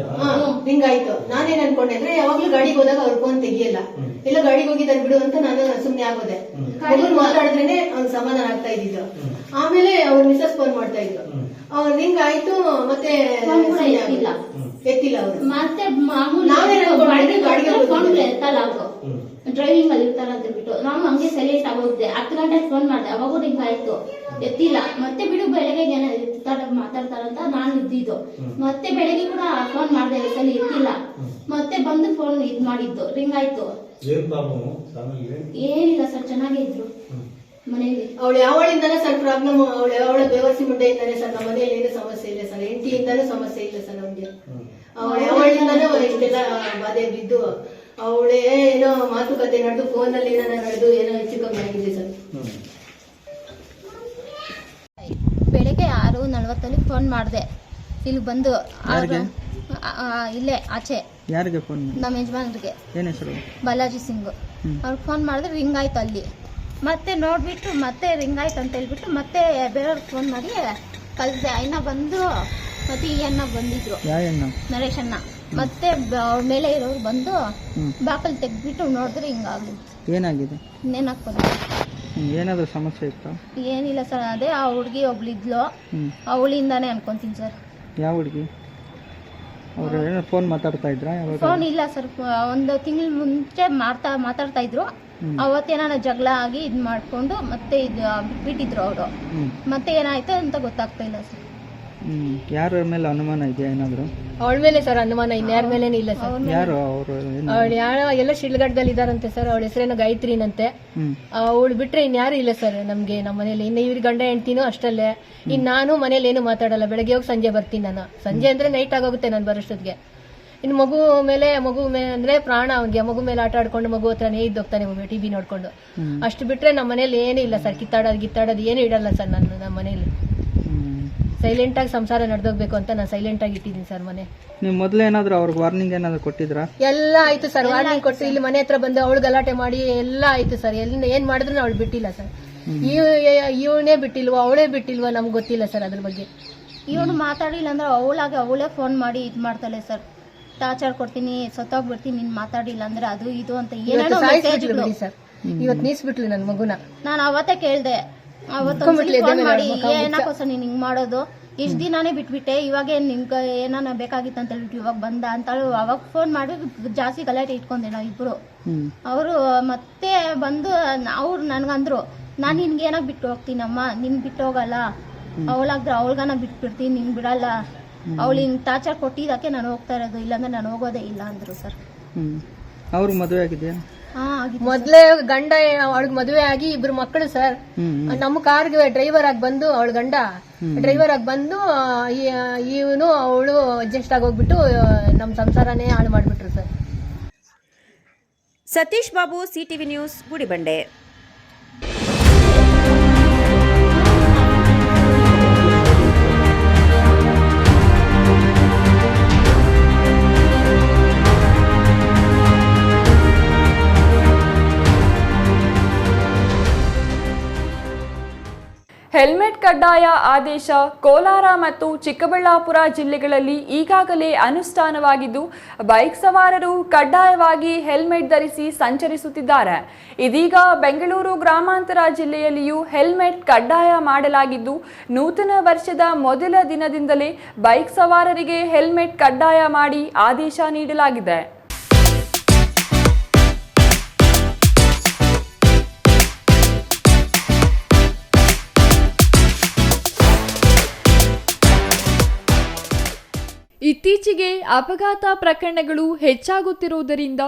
ರಿಂಗ್ ಆಯ್ತು. ನಾನೇನ್ ಅನ್ಕೊಂಡೆ ಅಂದ್ರೆ ಯಾವಾಗ್ಲೂ ಗಾಡಿಗೆ ಹೋದಾಗ ಅವ್ರ ಫೋನ್ ತೆಗಿಯಲ್ಲ, ಎಲ್ಲ ಗಾಡಿಗೆ ಹೋಗಿದ್ದಾರೆ ಬಿಡು ಅಂತ ನಾನು ಸುಮ್ನೆ ಆಗೋದೆ. ಮಾತಾಡಿದ್ರೇನೆ ಅವ್ನ್ ಸಮಾಧಾನ ಆಗ್ತಾ ಇದ್ದಿದ್ದು. ಆಮೇಲೆ ಅವ್ರ ಮಿಸಸ್ ಫೋನ್ ಮಾಡ್ತಾ ಇದ್ರು. ಅವ್ರ ರಿಂಗ್ ಆಯ್ತು, ಮತ್ತೆ ಎತ್ತಿಲ್ಲ ಅವರು. ಮತ್ತೆ ಡ್ರೈವಿಂಗ್ ಅಲ್ಲಿ ಇರ್ತಾರ ಅಂತ ಬಿಟ್ಟು ನಾನು ಹಂಗೆ ಸೈಲೆಂಟ್ ಆಗೋದೆ. 10 ಗಂಟೆಗೆ ಫೋನ್ ಮಾಡಿದೆ, ಅವಾಗೂ ರಿಂಗ್ ಆಯ್ತು, ಎತ್ತಿಲ್ಲ. ಮತ್ತೆ ಬಿಡು ಬೆಳಗ್ಗೆ ಮಾತಾಡ್ತಾರಂತ ನಾನು ಇದ್ದಿದ್ದು. ಮತ್ತೆ ಬೆಳಗ್ಗೆ ಕೂಡ ಫೋನ್ ಮಾಡಿದೆ, ಸಲ ಎತ್ತಿಲ್ಲ. ಮತ್ತೆ ಬಂದು ಫೋನ್ ಇದ್ ಮಾಡಿದ್ದು, ರಿಂಗ್ ಆಯ್ತು. ಏನಿಲ್ಲ ಸರ್, ಚೆನ್ನಾಗೇ ಇದ್ರು ಮನೆಯಲ್ಲಿ. ಅವಳು ಯಾವಳಿಂದಾನೆ ಸರ್ ಪ್ರಾಬ್ಲಮ್, ಅವಳ ಬೇವರ್ಸಿ ಮುಂಡೆಯಿಂದಾನೆ ಸರ್. ನಮ್ಮ ಮನೆಯಲ್ಲಿ ಏನು ಸಮಸ್ಯೆ ಇಲ್ಲ ಸರ್, ಹೆಂಡತಿಯಿಂದಾನು ಸಮಸ್ಯೆ ಇಲ್ಲ ಸರ್ ನಮ್ಗೆ. ಅವಳು ಯಾವಳಿಂದಾನು ಇಷ್ಟೆಲ್ಲ ಬಾಧೆ ಬಿದ್ದು ಅವಳೇ ಏನೋ ಮಾತುಕತೆ ನಡೆದು ಫೋನ್ ನಲ್ಲಿ ಏನೋ ನಡೆದು ಏನೋ ಹೆಚ್ಚು ಕಮ್ಮಿ ಆಗಿದೆ ಸರ್. ಬೆಳಿಗ್ಗೆ 6:40 ಫೋನ್ ಮಾಡಿದೆ, ಇಲ್ಲಿ ಬಂದು ಇಲ್ಲೇ ಆಚೆ. ಯಾರಿಗೆ ಫೋನ್? ನಮ್ಮ ಯಜಮಾನ್ರಿಗೆ. ಏನು ಹೆಸರು? ಬಾಲಾಜಿ ಸಿಂಗ್. ಅವ್ರಿಗೆ ಫೋನ್ ಮಾಡಿದ್ರೆ ರಿಂಗ್ ಆಯ್ತು ಅಲ್ಲಿ. ಮತ್ತೆ ನೋಡ್ಬಿಟ್ಟು ಮತ್ತೆ ರಿಂಗ್ ಆಯ್ತು ಅಂತ ಹೇಳ್ಬಿಟ್ಟು ಮತ್ತೆ ಬೇರೆಯವ್ರಿಗೆ ಫೋನ್ ಮಾಡಿ ಕಳಿಸಿದೆ. ಅಣ್ಣ ಬಂದು ಮತ್ತೆ ಈ ಅಣ್ಣ ಬಂದಿದ್ರು, ನರೇಶ್ ಅಣ್ಣ. ಮತ್ತೆ ಅವ್ರ ಮೇಲೆ ಇರೋರು ಬಂದು ಬಾಕಲ್ ತೆಗ್ದ್ಬಿಟ್ಟು ನೋಡಿದ್ರೆ ಹಿಂಗಾಗಿತ್ತು. ಏನಾಗಿದೆ? ನೇಣಾಕ್ಬೋದು. ಏನಾದ್ರು ಸಮಸ್ಯೆ ಇತ್ತು? ಏನಿಲ್ಲ ಸರ್, ಅದೇ ಆ ಹುಡುಗಿ ಒಬ್ಳಿದ್ಲು, ಅವಳಿಂದಾನೇ ಅನ್ಕೊಂತೀನಿ ಸರ್. ಯಾವ ಹುಡುಗಿ? ಅವರು ಏನೋ ಫೋನ್ ಮಾತಾಡ್ತಾ ಇದ್ರಾ ಯಾವಾಗ? ಫೋನ್ ಇಲ್ಲ ಸರ್, ಒಂದು ತಿಂಗಳ ಮುಂಚೆ ಮಾತಾಡ್ತಾ ಇದ್ರು. ಅವತ್ತೇನಾನ ಜಗಳ ಆಗಿ ಇದು ಮಾಡ್ಕೊಂಡು ಮತ್ತೆ ಇದು ಬಿಟ್ಟಿದ್ರು ಅವರು. ಮತ್ತೆ ಏನಾಯ್ತು ಅಂತ ಗೊತ್ತಾಗ್ತಾ ಇಲ್ಲ ಸರ್. ಯಾರ ಮೇಲೆ ಅನುಮಾನ ಇದೆಯಾ ಏನಾದ್ರು? ಅವಳ ಮೇಲೆ ಸರ್ ಅನುಮಾನ, ಇನ್ಯಾರ ಮೇಲೇನು ಇಲ್ಲ ಸರ್. ಯಾರು ಅವರು? ಅವಳು ಯಾರೋ ಎಲ್ಲ ಶಿಡ್ಲಘಟ್ಟದಲ್ಲಿ ಇದಾರಂತೆ ಸರ್. ಅವಳ ಹೆಸರೇನೋ ಗಾಯತ್ರಿನಂತೆ. ಅವಳು ಬಿಟ್ರೆ ಇನ್ಯಾರು ಇಲ್ಲ ಸರ್ ನಮ್ಗೆ. ನಮ್ಮ ಮನೇಲಿ ಇನ್ನು ಇವ್ರ ಗಂಡ ಹೆಂಡ್ತಿನೂ ಅಷ್ಟಲ್ಲೇ. ಇನ್ನು ನಾನು ಮನೇಲಿ ಏನು ಮಾತಾಡಲ್ಲ. ಬೆಳಗ್ಗೆ ಹೋಗಿ ಸಂಜೆ ಬರ್ತೀನಿ ನಾನು. ಸಂಜೆ ಅಂದ್ರೆ ನೈಟ್ ಆಗೋಗುತ್ತೆ ನಾನು ಬರೋಷ್ಟೊತ್ತಿಗೆ. ಇನ್ನು ಮಗು ಮೇಲೆ ಅಂದ್ರೆ ಪ್ರಾಣ ಅವನಿಗೆ. ಮಗು ಮೇಲೆ ಆಟ ಆಡ್ಕೊಂಡು ಮಗು ಹತ್ರನೇ ಇದ್ದೋಗ್ತಾನೆ ಟಿವಿ ನೋಡ್ಕೊಂಡು. ಅಷ್ಟು ಬಿಟ್ರೆ ನಮ್ಮ ಮನೇಲಿ ಏನೂ ಇಲ್ಲ ಸರ್. ಕಿತ್ತಾಡೋದು ಏನೂ ಇಡಲ್ಲ ಸರ್ ನಾನು ನಮ್ಮ ಮನೇಲಿ. ಸೈಲೆಂಟ್ ಆಗಿ ಸಂಸಾರ ನಡೆದೋಗ್ಬೇಕು ಅಂತ ನಾನು ಸೈಲೆಂಟ್ ಆಗಿ ಇಟ್ಟಿದ್ದೀನಿ ಸರ್ ಮನೆ. ನೀವು ಮೊದಲು ಏನಾದ್ರು ಅವ್ರಿಗೆ ವಾರ್ನಿಂಗ್ ಏನಾದ್ರು ಕೊಟ್ಟಿದ್ರಾ? ಎಲ್ಲ ಆಯ್ತು ಸರ್, ವಾರ್ನಿಂಗ್ ಕೊಟ್ಟು ಇಲ್ಲಿ ಮನೆ ಹತ್ರ ಬಂದು ಅವಳು ಗಲಾಟೆ ಮಾಡಿ ಎಲ್ಲ ಆಯ್ತು ಸರ್. ಎಲ್ಲಿಂದ ಏನ್ ಮಾಡಿದ್ರು ಅವಳು ಬಿಟ್ಟಿಲ್ಲ ಸರ್. ಇವನೇ ಬಿಟ್ಟಿಲ್ವೋ ಅವಳೇ ಬಿಟ್ಟಿಲ್ವೋ ನಮ್ಗೆ ಗೊತ್ತಿಲ್ಲ ಸರ್ ಅದ್ರ ಬಗ್ಗೆ. ಇವನು ಮಾತಾಡಿಲ್ಲ ಅಂದ್ರೆ ಅವಳೇ ಫೋನ್ ಮಾಡಿ ಇದು ಮಾಡ್ತಾಳೆ ಸರ್. ಟಾರ್ಚರ್ ಕೊಡ್ತೀನಿ, ಸತ್ತೋಗ್ಬಿಡ್ತೀನಿ ನೀನ್ ಮಾತಾಡಿಲ್ಲ ಅಂದ್ರೆ ಅದು ಇದು ಅಂತ ಏನೇನೋ ಮೆಸೇಜ್ಗಳು ಸರ್. ಇವತ್ತು ನೀಸ್ಬಿಟ್ಲು ನನ್ನ ಮಗುನ. ನಾನು ಅವತ್ತೇ ಕೇಳ್ದೆ, ಫೋನ್ ಮಾಡಿ ಏನಕ್ಕೋಸ ನೀನ್ ಹಿಂಗ್ ಮಾಡೋದು, ಇಷ್ಟ ದಿನಾನೇ ಬಿಟ್ಬಿಟ್ಟೆ, ಇವಾಗ ನಿಮ್ಗೆ ಏನಾನ ಬೇಕಾಗಿತ್ತು ಅಂತ ಹೇಳ್ಬಿಟ್ಟು ಇವಾಗ ಬಂದ ಅಂತ ಅವಾಗ ಫೋನ್ ಮಾಡಿ ಜಾಸ್ತಿ ಗಲಾಟೆ ಇಟ್ಕೊಂಡೆ ನಾವು ಇಬ್ರು. ಅವರು ಮತ್ತೆ ಬಂದು ಅವ್ರು ನನ್ಗಂದ್ರು, ನಾನು ನಿನ್ಗೆ ಏನಾಗ ಬಿಟ್ಟು ಹೋಗ್ತೀನಮ್ಮ, ನಿನ್ ಬಿಟ್ಟು ಹೋಗಲ್ಲ, ಅವಳಾಗ್ರೆ ಅವಳ್ಗಾನ ಬಿಟ್ಬಿಡ್ತೀನಿ, ನಿನ್ ಬಿಡಲ್ಲ, ಅವಳು ಹಿಂಗ್ ಟಾರ್ಚರ್ ಕೊಟ್ಟಿದ್ದಕ್ಕೆ ನಾನು ಹೋಗ್ತಾ ಇರೋದು, ಇಲ್ಲಾಂದ್ರೆ ನಾನು ಹೋಗೋದೇ ಇಲ್ಲ ಅಂದ್ರು ಸರ್. ಅವ್ರಿಗೆ ಮದುವೆ ಆಗಿದೆಯಾ? ಮೊದ್ಲೇ ಗಂಡ ಅವಳಿಗೆ ಮದುವೆ ಆಗಿ ಇಬ್ರು ಮಕ್ಕಳು ಸರ್. ನಮ್ಮ ಕಾರ್ಗೆ ಡ್ರೈವರ್ ಆಗಿ ಬಂದು ಅವಳ ಗಂಡ ಡ್ರೈವರ್ ಆಗಿ ಬಂದು ಇವನು ಅವಳು ಅಡ್ಜಸ್ಟ್ ಆಗೋಗ್ಬಿಟ್ಟು ನಮ್ಮ ಸಂಸಾರನೇ ಹಾಳು ಮಾಡ್ಬಿಟ್ರು sir. Satish Babu, CTV news, Gudibande. Helmet ಕಡ್ಡಾಯ ಆದೇಶ ಕೋಲಾರ ಮತ್ತು ಚಿಕ್ಕಬಳ್ಳಾಪುರ ಜಿಲ್ಲೆಗಳಲ್ಲಿ ಈಗಾಗಲೇ ಅನುಷ್ಠಾನವಾಗಿದ್ದು, ಬೈಕ್ ಸವಾರರು ಕಡ್ಡಾಯವಾಗಿ ಹೆಲ್ಮೆಟ್ ಧರಿಸಿ ಸಂಚರಿಸುತ್ತಿದ್ದಾರೆ. ಇದೀಗ ಬೆಂಗಳೂರು ಗ್ರಾಮಾಂತರ ಜಿಲ್ಲೆಯಲ್ಲಿಯೂ ಹೆಲ್ಮೆಟ್ ಕಡ್ಡಾಯ ಮಾಡಲಾಗಿದ್ದು, ನೂತನ ವರ್ಷದ ಮೊದಲ ದಿನದಿಂದಲೇ ಬೈಕ್ ಸವಾರರಿಗೆ ಹೆಲ್ಮೆಟ್ ಕಡ್ಡಾಯ ಮಾಡಿ ಆದೇಶ ನೀಡಲಾಗಿದೆ. ಇತ್ತೀಚೆಗೆ ಅಪಘಾತ ಪ್ರಕರಣಗಳು ಹೆಚ್ಚಾಗುತ್ತಿರುವುದರಿಂದ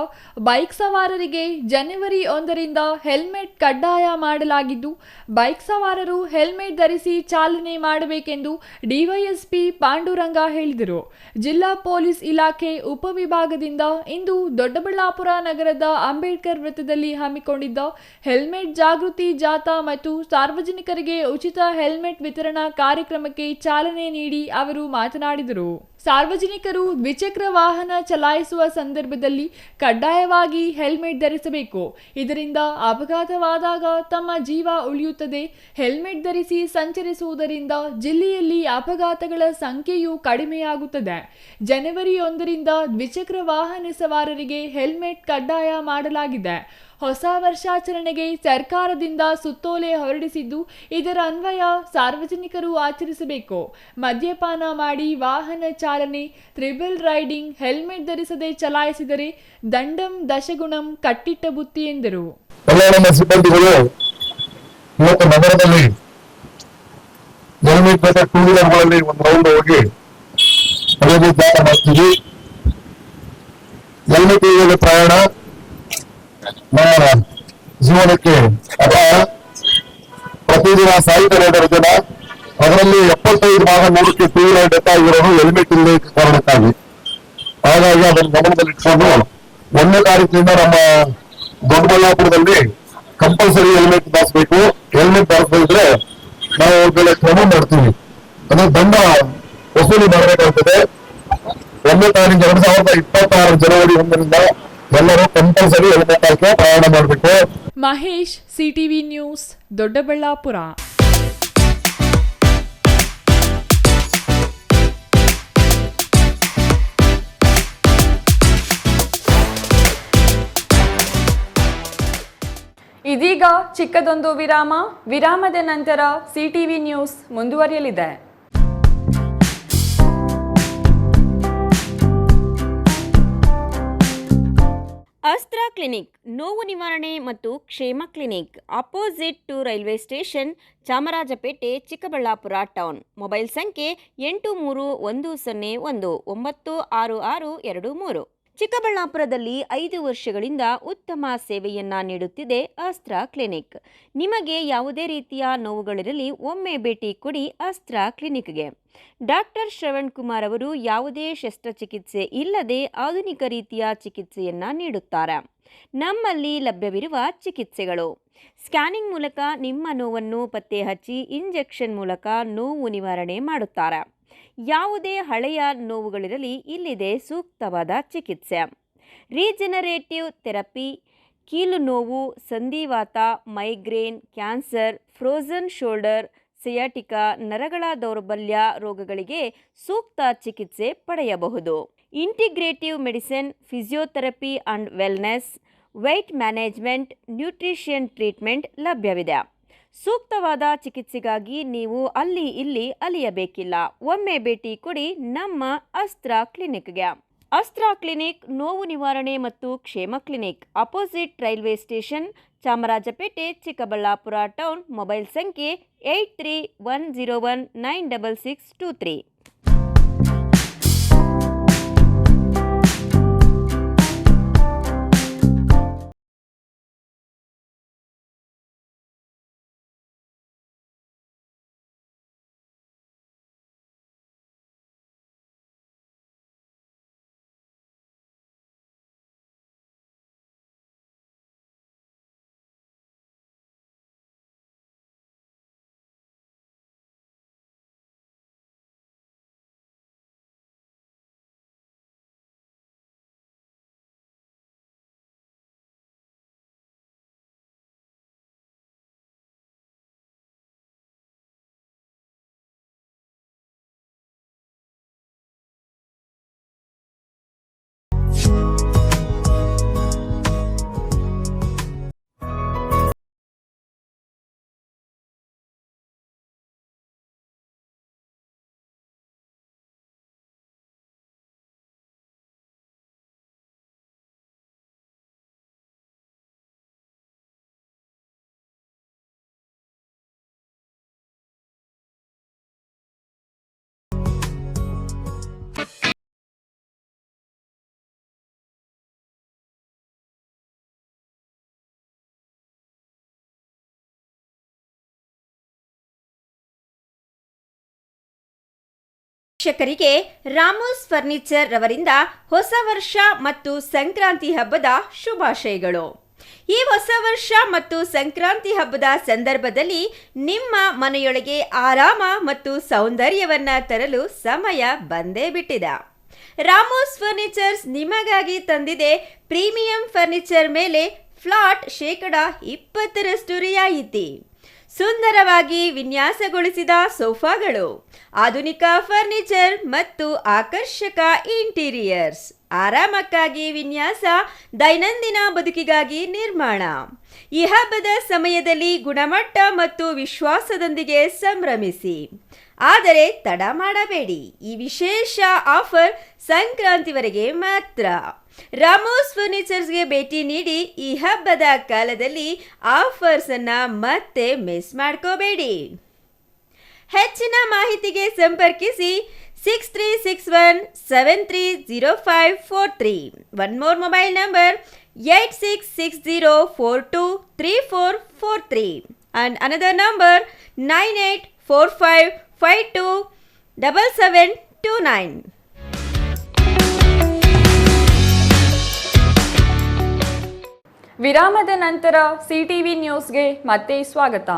ಬೈಕ್ ಸವಾರರಿಗೆ ಜನವರಿ 1ರಿಂದ ಹೆಲ್ಮೆಟ್ ಕಡ್ಡಾಯ ಮಾಡಲಾಗಿದ್ದು, ಬೈಕ್ ಸವಾರರು ಹೆಲ್ಮೆಟ್ ಧರಿಸಿ ಚಾಲನೆ ಮಾಡಬೇಕೆಂದು ಡಿವೈಎಸ್ಪಿ ಪಾಂಡುರಂಗ ಹೇಳಿದರು. ಜಿಲ್ಲಾ ಪೊಲೀಸ್ ಇಲಾಖೆ ಉಪವಿಭಾಗದಿಂದ ಇಂದು ದೊಡ್ಡಬಳ್ಳಾಪುರ ನಗರದ ಅಂಬೇಡ್ಕರ್ ವೃತ್ತದಲ್ಲಿ ಹಮ್ಮಿಕೊಂಡಿದ್ದ ಹೆಲ್ಮೆಟ್ ಜಾಗೃತಿ ಜಾಥಾ ಮತ್ತು ಸಾರ್ವಜನಿಕರಿಗೆ ಉಚಿತ ಹೆಲ್ಮೆಟ್ ವಿತರಣಾ ಕಾರ್ಯಕ್ರಮಕ್ಕೆ ಚಾಲನೆ ನೀಡಿ ಅವರು ಮಾತನಾಡಿದರು. ಸಾರ್ವಜನಿಕರು ದ್ವಿಚಕ್ರ ವಾಹನ ಚಲಾಯಿಸುವ ಸಂದರ್ಭದಲ್ಲಿ ಕಡ್ಡಾಯವಾಗಿ ಹೆಲ್ಮೆಟ್ ಧರಿಸಬೇಕು. ಇದರಿಂದ ಅಪಘಾತವಾದಾಗ ತಮ್ಮ ಜೀವ ಉಳಿಯುತ್ತದೆ. ಹೆಲ್ಮೆಟ್ ಧರಿಸಿ ಸಂಚರಿಸುವುದರಿಂದ ಜಿಲ್ಲೆಯಲ್ಲಿ ಅಪಘಾತಗಳ ಸಂಖ್ಯೆಯೂ ಕಡಿಮೆಯಾಗುತ್ತದೆ. ಜನವರಿ 1ರಿಂದ ದ್ವಿಚಕ್ರ ವಾಹನ ಸವಾರರಿಗೆ ಹೆಲ್ಮೆಟ್ ಕಡ್ಡಾಯ ಮಾಡಲಾಗಿದೆ. ಹೊಸ ವರ್ಷಾಚರಣೆಗೆ ಸರ್ಕಾರದಿಂದ ಸುತ್ತೋಲೆ ಹೊರಡಿಸಿದ್ದು, ಇದರ ಅನ್ವಯ ಸಾರ್ವಜನಿಕರು ಆಚರಿಸಬೇಕು. ಮದ್ಯಪಾನ ಮಾಡಿ ವಾಹನ ಚಾಲನೆ, ತ್ರಿಬಲ್ ರೈಡಿಂಗ್, ಹೆಲ್ಮೆಟ್ ಧರಿಸದೆ ಚಲಾಯಿಸಿದರೆ ದಂಡಂ ದಶಗುಣಂ ಕಟ್ಟಿಟ್ಟ ಬುತ್ತಿ ಎಂದರು. ನಮ್ಮ ಸಿಬ್ಬಂದಿಗಳು ಇವತ್ತು ನಗರದಲ್ಲಿ ಹೆಲ್ಮೆಟ್ ಜೊತೆ ಟೂ ವೀಲರ್ಗಳಲ್ಲಿ ಒಂದು ರೌಂಡ್ ಹೋಗಿ ಜಾಗ ಮಾಡ್ತೀವಿ. ಹೆಲ್ಮೆಟ್ ಇಲ್ಲದೆ ಪ್ರಯಾಣ ನಮ್ಮ ಜೀವನಕ್ಕೆ ಅಪಾಯ. ಪ್ರತಿದಿನ ಸಾಯ್ತಾರೆ ಜನ, ಅದರಲ್ಲಿ 75 ಭಾಗ 100ಕ್ಕೆ ಟೂ ವೀಲರ್ ಡೆತ್ ಆಗಿರೋದು ಹೆಲ್ಮೆಟ್ ಇಲ್ಲದೆ ಕಾರಣಕ್ಕಾಗಿ. ಹಾಗಾಗಿ ಅದನ್ನು ಗಮನದಲ್ಲಿಟ್ಕೊಂಡು 1ನೇ ತಾರೀಕಿನಿಂದ ನಮ್ಮ ದೊಡ್ಡಬಳ್ಳಾಪುರದಲ್ಲಿ ಕಂಪಲ್ಸರಿ ಹೆಲ್ಮೆಟ್ ಧರಿಸಬೇಕು. ಹೆಲ್ಮೆಟ್ ಧರಿಸದಿದ್ರೆ ನಾವು ಅವ್ರ ಮೇಲೆ ಕ್ರಮ ಮಾಡ್ತೀವಿ, ಅಂದ್ರೆ ದಂಡ ವಸೂಲಿ ಮಾಡಬೇಕಾಗ್ತದೆ. 1ನೇ ತಾರೀಕು 2026 ಜನವರಿ 1ರಿಂದ ಎಲ್ಲರೂ ಕಂಪಲ್ಸರಿ ಹೆಲ್ಮೆಟ್ ಹಾಕಿ ಪ್ರಯಾಣ ಮಾಡಬೇಕು. Mahesh, CTV news, Doddaballapur. ಇದೀಗ ಚಿಕ್ಕದೊಂದು ವಿರಾಮದ ನಂತರ CTV ನ್ಯೂಸ್ ಮುಂದುವರಿಯಲಿದೆ. ಅಸ್ತ್ರ ಕ್ಲಿನಿಕ್ ನೋವು ನಿವಾರಣೆ ಮತ್ತು ಕ್ಷೇಮ clinic opposite to railway station Chamarajpet Chikkaballapur town. Mobile ಸಂಖ್ಯೆ 8311966623. ಚಿಕ್ಕಬಳ್ಳಾಪುರದಲ್ಲಿ 5 ವರ್ಷಗಳಿಂದ ಉತ್ತಮ ಸೇವೆಯನ್ನ ನೀಡುತ್ತಿದೆ ಅಸ್ತ್ರ ಕ್ಲಿನಿಕ್. ನಿಮಗೆ ಯಾವುದೇ ರೀತಿಯ ನೋವುಗಳಿರಲಿ ಒಮ್ಮೆ ಭೇಟಿ ಕೊಡಿ ಅಸ್ತ್ರ ಕ್ಲಿನಿಕ್ಗೆ. ಡಾಕ್ಟರ್ ಶ್ರವಣ್ ಕುಮಾರ್ ಅವರು ಯಾವುದೇ ಶಸ್ತ್ರಚಿಕಿತ್ಸೆ ಇಲ್ಲದೆ ಆಧುನಿಕ ರೀತಿಯ ಚಿಕಿತ್ಸೆಯನ್ನ ನೀಡುತ್ತಾರೆ. ನಮ್ಮಲ್ಲಿ ಲಭ್ಯವಿರುವ ಚಿಕಿತ್ಸೆಗಳು: ಸ್ಕ್ಯಾನಿಂಗ್ ಮೂಲಕ ನಿಮ್ಮ ನೋವನ್ನು ಪತ್ತೆ ಹಚ್ಚಿ ಇಂಜೆಕ್ಷನ್ ಮೂಲಕ ನೋವು ನಿವಾರಣೆ ಮಾಡುತ್ತಾರೆ. ಯಾವುದೇ ಹಳೆಯ ನೋವುಗಳಿರಲಿ ಇಲ್ಲಿದೆ ಸೂಕ್ತವಾದ ಚಿಕಿತ್ಸೆ. ರೀಜನರೇಟಿವ್ ಥೆರಪಿ, ಕೀಲು ನೋವು, ಸಂಧಿವಾತ, migraine, cancer, frozen shoulder, sciatica, ನರಗಳ ದೌರ್ಬಲ್ಯ ರೋಗಗಳಿಗೆ ಸೂಕ್ತ ಚಿಕಿತ್ಸೆ ಪಡೆಯಬಹುದು. Integrative medicine, physiotherapy and wellness, weight management, nutrition treatment ಲಭ್ಯವಿದೆ. ಸೂಕ್ತವಾದ ಚಿಕಿತ್ಸೆಗಾಗಿ ನೀವು ಅಲ್ಲಿ ಇಲ್ಲಿ ಅಲಿಯಬೇಕಿಲ್ಲ. ಒಮ್ಮೆ ಭೇಟಿ ಕೊಡಿ ನಮ್ಮ ಅಸ್ತ್ರ ಕ್ಲಿನಿಕ್ಗೆ. ಅಸ್ತ್ರ ಕ್ಲಿನಿಕ್ ನೋವು ನಿವಾರಣೆ ಮತ್ತು ಕ್ಷೇಮ clinic opposite railway station Chamarajpet Chikkaballapur town. Mobile ಸಂಖ್ಯೆ 8310196623. ವೀಕ್ಷಕರಿಗೆ ರಾಮೋಸ್ ಫರ್ನಿಚರ್ ರವರಿಂದ ಹೊಸ ವರ್ಷ ಮತ್ತು ಸಂಕ್ರಾಂತಿ ಹಬ್ಬದ ಶುಭಾಶಯಗಳು. ಈ ಹೊಸ ವರ್ಷ ಮತ್ತು ಸಂಕ್ರಾಂತಿ ಹಬ್ಬದ ಸಂದರ್ಭದಲ್ಲಿ ನಿಮ್ಮ ಮನೆಯೊಳಗೆ ಆರಾಮ ಮತ್ತು ಸೌಂದರ್ಯವನ್ನ ತರಲು ಸಮಯ ಬಂದೇ ಬಿಟ್ಟಿದೆ. ರಾಮೋಸ್ ಫರ್ನಿಚರ್ಸ್ ನಿಮಗಾಗಿ ತಂದಿದೆ ಪ್ರೀಮಿಯಂ ಫರ್ನಿಚರ್ ಮೇಲೆ ಫ್ಲಾಟ್ 20% ರಿಯಾಯಿತಿ. ಸುಂದರವಾಗಿ ವಿನ್ಯಾಸಗೊಳಿಸಿದ ಸೋಫಾಗಳು, ಆಧುನಿಕ ಫರ್ನಿಚರ್ ಮತ್ತು ಆಕರ್ಷಕ ಇಂಟೀರಿಯರ್ಸ್, ಆರಾಮಕ್ಕಾಗಿ ವಿನ್ಯಾಸ, ದೈನಂದಿನ ಬದುಕಿಗಾಗಿ ನಿರ್ಮಾಣ. ಈ ಹಬ್ಬದ ಸಮಯದಲ್ಲಿ ಗುಣಮಟ್ಟ ಮತ್ತು ವಿಶ್ವಾಸದೊಂದಿಗೆ ಸಂಭ್ರಮಿಸಿ. ಆದರೆ ತಡ ಮಾಡಬೇಡಿ, ಈ ವಿಶೇಷ ಆಫರ್ ಸಂಕ್ರಾಂತಿವರೆಗೆ ಮಾತ್ರ. ರಾಮೋಸ್ ಫರ್ನಿಚರ್ಸ್ಗೆ ಭೇಟಿ ನೀಡಿ. ಈ ಹಬ್ಬದ ಕಾಲದಲ್ಲಿ ಆಫರ್ಸ್ ಅನ್ನ ಮತ್ತೆ ಮಿಸ್ ಮಾಡ್ಕೋಬೇಡಿ. ಹೆಚ್ಚಿನ ಮಾಹಿತಿಗೆ ಸಂಪರ್ಕಿಸಿ 6361730543. One more mobile number 8660423443 and another number 9845527729. ವಿರಾಮದ ನಂತರ ಸಿಟಿವಿ ನ್ಯೂಸ್ಗೆ ಮತ್ತೆ ಸ್ವಾಗತ.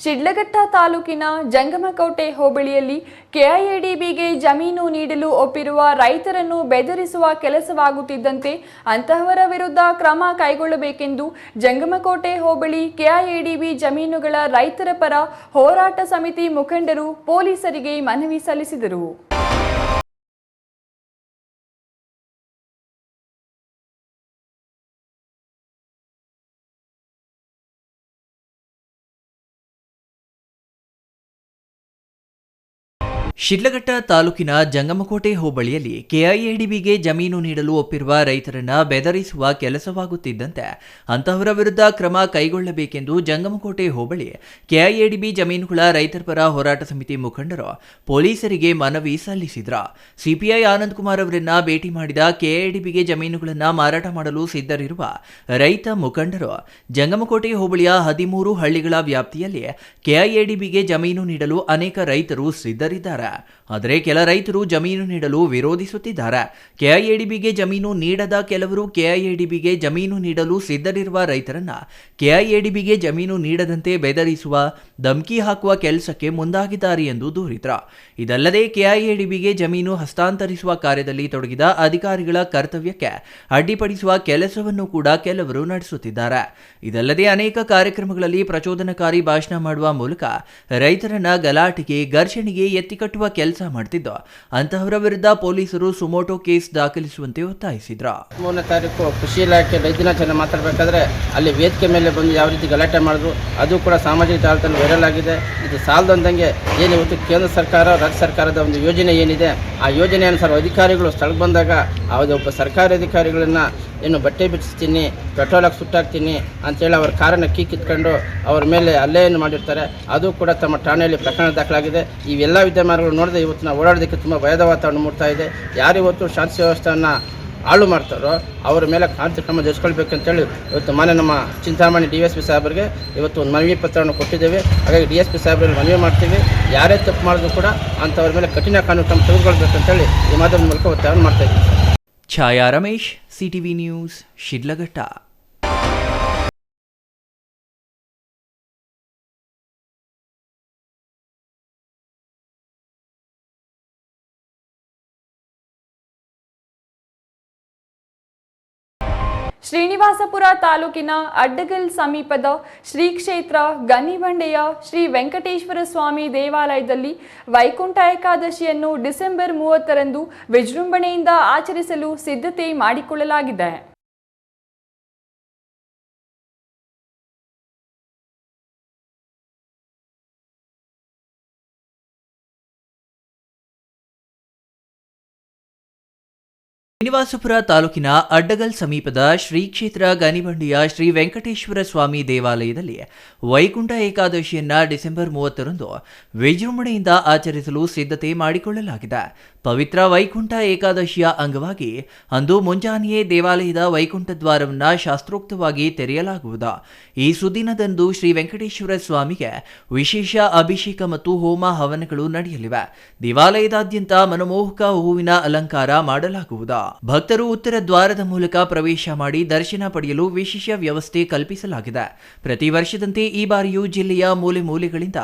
ಶಿಡ್ಲಘಟ್ಟ ತಾಲೂಕಿನ ಜಂಗಮಕೋಟೆ ಹೋಬಳಿಯಲ್ಲಿ ಕೆಐಎಡಿಬಿಗೆ ಜಮೀನು ನೀಡಲು ಒಪ್ಪಿರುವ ರೈತರನ್ನು ಬೆದರಿಸುವ ಕೆಲಸವಾಗುತ್ತಿದ್ದಂತೆ ಅಂತಹವರ ವಿರುದ್ಧ ಕ್ರಮ ಕೈಗೊಳ್ಳಬೇಕೆಂದು ಜಂಗಮಕೋಟೆ ಹೋಬಳಿ ಕೆಐಎಡಿಬಿ ಜಮೀನುಗಳ ರೈತರ ಪರ ಹೋರಾಟ ಸಮಿತಿ ಮುಖಂಡರು ಪೊಲೀಸರಿಗೆ ಮನವಿ ಸಲ್ಲಿಸಿದರು. ಶಿಡ್ಲಘಟ್ಟ ತಾಲೂಕಿನ ಜಂಗಮಕೋಟೆ ಹೋಬಳಿಯಲ್ಲಿ ಕೆಐಎಡಿಬಿಗೆ ಜಮೀನು ನೀಡಲು ಒಪ್ಪಿರುವ ರೈತರನ್ನ ಬೆದರಿಸುವ ಕೆಲಸವಾಗುತ್ತಿದ್ದಂತೆ ಅಂತಹವರ ವಿರುದ್ಧ ಕ್ರಮ ಕೈಗೊಳ್ಳಬೇಕೆಂದು ಜಂಗಮಕೋಟೆ ಹೋಬಳಿ ಕೆಐಎಡಿಬಿ ಜಮೀನುಗಳ ರೈತರ ಪರ ಹೋರಾಟ ಸಮಿತಿ ಮುಖಂಡರು ಪೊಲೀಸರಿಗೆ ಮನವಿ ಸಲ್ಲಿಸಿದ್ರು. ಸಿಪಿಐ ಆನಂದ್ ಕುಮಾರ್ ಅವರನ್ನ ಭೇಟಿ ಮಾಡಿದ ಕೆಐಎಡಿಬಿಗೆ ಜಮೀನುಗಳನ್ನು ಮಾರಾಟ ಮಾಡಲು ಸಿದ್ಧರಿರುವ ರೈತ ಮುಖಂಡರು ಜಂಗಮಕೋಟೆ ಹೋಬಳಿಯ 13 ಹಳ್ಳಿಗಳ ವ್ಯಾಪ್ತಿಯಲ್ಲಿ ಕೆಐಎಡಿಬಿಗೆ ಜಮೀನು ನೀಡಲು ಅನೇಕ ರೈತರು ಸಿದ್ಧರಿದ್ದಾರೆ. ಆದರೆ ಕೆಲ ರೈತರು ಜಮೀನು ನೀಡಲು ವಿರೋಧಿಸುತ್ತಿದ್ದಾರೆ. ಕೆಐಎಡಿಬಿಗೆ ಜಮೀನು ನೀಡದ ಕೆಲವರು ಕೆಐಎಡಿಬಿಗೆ ಜಮೀನು ನೀಡಲು ಸಿದ್ಧರಿರುವ ರೈತರನ್ನ ಕೆಐಎಡಿಬಿಗೆ ಜಮೀನು ನೀಡದಂತೆ ಬೆದರಿಸುವ, ಧಮಕಿ ಹಾಕುವ ಕೆಲಸಕ್ಕೆ ಮುಂದಾಗಿದ್ದಾರೆ ಎಂದು ದೂರಿದ್ರು. ಇದಲ್ಲದೆ ಕೆಐಎಡಿಬಿಗೆ ಜಮೀನು ಹಸ್ತಾಂತರಿಸುವ ಕಾರ್ಯದಲ್ಲಿ ತೊಡಗಿದ ಅಧಿಕಾರಿಗಳ ಕರ್ತವ್ಯಕ್ಕೆ ಅಡ್ಡಿಪಡಿಸುವ ಕೆಲಸವನ್ನು ಕೂಡ ಕೆಲವರು ನಡೆಸುತ್ತಿದ್ದಾರೆ. ಇದಲ್ಲದೆ ಅನೇಕ ಕಾರ್ಯಕ್ರಮಗಳಲ್ಲಿ ಪ್ರಚೋದನಕಾರಿ ಭಾಷಣ ಮಾಡುವ ಮೂಲಕ ರೈತರನ್ನ ಗಲಾಟೆಗೆ, ಘರ್ಷಣೆಗೆ ಎತ್ತಿಕಟ್ಟುವ ಕೆಲಸ ಮಾಡ್ತಿದ್ದು ಅಂತಹವರ ವಿರುದ್ಧ ಪೊಲೀಸರು ಸುಮೋಟೋ ಕೇಸ್ ದಾಖಲಿಸುವಂತೆ ಒತ್ತಾಯಿಸಿದ್ರು. 3ನೇ ತಾರೀಕು ಕೃಷಿ ಇಲಾಖೆ ರೈತ ದಿನಾಚರಣೆ ಮಾತಾಡಬೇಕಾದ್ರೆ ಅಲ್ಲಿ ವೇದಿಕೆ ಮೇಲೆ ಬಂದು ಯಾವ ರೀತಿ ಗಲಾಟೆ ಮಾಡಿದ್ರು, ಅದು ಕೂಡ ಸಾಮಾಜಿಕ ಜಾಲತಾಣ ವೈರಲ್ ಆಗಿದೆ. ಇದು ಸಾಲದಂದಂಗೆ ಏನು ಇವತ್ತು ಕೇಂದ್ರ ಸರ್ಕಾರ, ರಾಜ್ಯ ಸರ್ಕಾರದ ಒಂದು ಯೋಜನೆ ಏನಿದೆ, ಆ ಯೋಜನೆ ಅನುಸಾರ ಅಧಿಕಾರಿಗಳು ಸ್ಥಳಕ್ಕೆ ಬಂದಾಗ ಒಬ್ಬ ಸರ್ಕಾರಿ ಅಧಿಕಾರಿಗಳನ್ನ ಏನು ಬಟ್ಟೆ ಬಿಚ್ಚಿಸ್ತೀನಿ, ಪೆಟ್ರೋಲ್ ಹಾಕಿ ಸುಟ್ಟಾಕ್ತೀನಿ ಅಂತೇಳಿ ಅವ್ರ ಕಾರನ್ನು ಕಿತ್ಕೊಂಡು ಅವ್ರ ಮೇಲೆ ಹಲ್ಲೆಯನ್ನು ಮಾಡಿರ್ತಾರೆ. ಅದು ಕೂಡ ತಮ್ಮ ಠಾಣೆಯಲ್ಲಿ ಪ್ರಕರಣ ದಾಖಲಾಗಿದೆ. ಇವೆಲ್ಲ ವಿದ್ಯಮಾನಗಳು ನೋಡಿದ್ರೆ ಇವತ್ತು ನಾವು ಓಡಾಡೋದಕ್ಕೆ ತುಂಬ ಭಯದ ವಾತಾವರಣ ಮೂಡ್ತಾ ಇದೆ. ಯಾರಿವತ್ತು ಶಾಂತಿ ವ್ಯವಸ್ಥೆಯನ್ನು ಹಾಳು ಮಾಡ್ತಾರೋ ಅವರ ಮೇಲೆ ಕಾಂತಿ ಕ್ರಮ ಜರುಗಿಸ್ಕೊಳ್ಬೇಕಂತೇಳಿ ಇವತ್ತು ನಮ್ಮ ಚಿಂತಾಮಣಿ DSP ಸಾಹೇಬರಿಗೆ ಇವತ್ತು ಒಂದು ಮನವಿ ಪತ್ರವನ್ನು ಕೊಟ್ಟಿದ್ದೇವೆ. ಹಾಗಾಗಿ DSP ಸಾಹೇಬರಲ್ಲಿ ಮನವಿ ಮಾಡ್ತೀವಿ, ಯಾರೇ ತಪ್ಪು ಮಾಡಿದ್ರು ಕೂಡ ಅಂಥವ್ರ ಮೇಲೆ ಕಠಿಣ ಕಾನೂನು ಕ್ರಮ ತೆಗೆದುಕೊಳ್ಬೇಕಂತೇಳಿ ಈ ಮಾಧ್ಯಮದ ಮೂಲಕ ಒತ್ತಾಯವನ್ನು ಮಾಡ್ತಾ ಇದ್ದೀವಿ. ಛಾಯಾ ರಮೇಶ್, ಸಿಟಿವಿ ನ್ಯೂಸ್, ಶಿಡ್ಲಘಟ್ಟ. ಶ್ರೀನಿವಾಸಪುರ ತಾಲೂಕಿನ ಅಡ್ಡಗಲ್ ಸಮೀಪದ ಶ್ರೀ ಕ್ಷೇತ್ರ ಗನಿಬಂಡೆಯ ಶ್ರೀ ವೆಂಕಟೇಶ್ವರ ಸ್ವಾಮಿ ದೇವಾಲಯದಲ್ಲಿ ವೈಕುಂಠ ಏಕಾದಶಿಯನ್ನು ಡಿಸೆಂಬರ್ 30ರಂದು ವಿಜೃಂಭಣೆಯಿಂದ ಆಚರಿಸಲು ಸಿದ್ಧತೆ ಮಾಡಿಕೊಳ್ಳಲಾಗಿದೆ. ಶ್ರೀನಿವಾಸಪುರ ತಾಲೂಕಿನ ಅಡ್ಡಗಲ್ ಸಮೀಪದ ಶ್ರೀ ಕ್ಷೇತ್ರ ಗನಿಬಂಡಿಯ ಶ್ರೀ ವೆಂಕಟೇಶ್ವರ ಸ್ವಾಮಿ ದೇವಾಲಯದಲ್ಲಿ ವೈಕುಂಠ ಏಕಾದಶಿಯನ್ನ ಡಿಸೆಂಬರ್ 30ರಂದು ವಿಜೃಂಭಣೆಯಿಂದ ಆಚರಿಸಲು ಸಿದ್ಧತೆ ಮಾಡಿಕೊಳ್ಳಲಾಗಿದೆ. ಪವಿತ್ರ ವೈಕುಂಠ ಏಕಾದಶಿಯ ಅಂಗವಾಗಿ ಅಂದು ಮುಂಜಾನೆಯೇ ದೇವಾಲಯದ ವೈಕುಂಠ ದ್ವಾರವನ್ನು ಶಾಸ್ತ್ರೋಕ್ತವಾಗಿ ತೆರೆಯಲಾಗುವುದು. ಈ ಸುದಿನದಂದು ಶ್ರೀ ವೆಂಕಟೇಶ್ವರ ಸ್ವಾಮಿಗೆ ವಿಶೇಷ ಅಭಿಷೇಕ ಮತ್ತು ಹೋಮ ಹವನಗಳು ನಡೆಯಲಿವೆ. ದೇವಾಲಯದಾದ್ಯಂತ ಮನಮೋಹಕ ಹೂವಿನ ಅಲಂಕಾರ ಮಾಡಲಾಗುವುದು. ಭಕ್ತರು ಉತ್ತರ ದ್ವಾರದ ಮೂಲಕ ಪ್ರವೇಶ ಮಾಡಿ ದರ್ಶನ ಪಡೆಯಲು ವಿಶೇಷ ವ್ಯವಸ್ಥೆ ಕಲ್ಪಿಸಲಾಗಿದೆ. ಪ್ರತಿ ವರ್ಷದಂತೆ ಈ ಬಾರಿಯೂ ಜಿಲ್ಲೆಯ ಮೂಲೆ ಮೂಲೆಗಳಿಂದ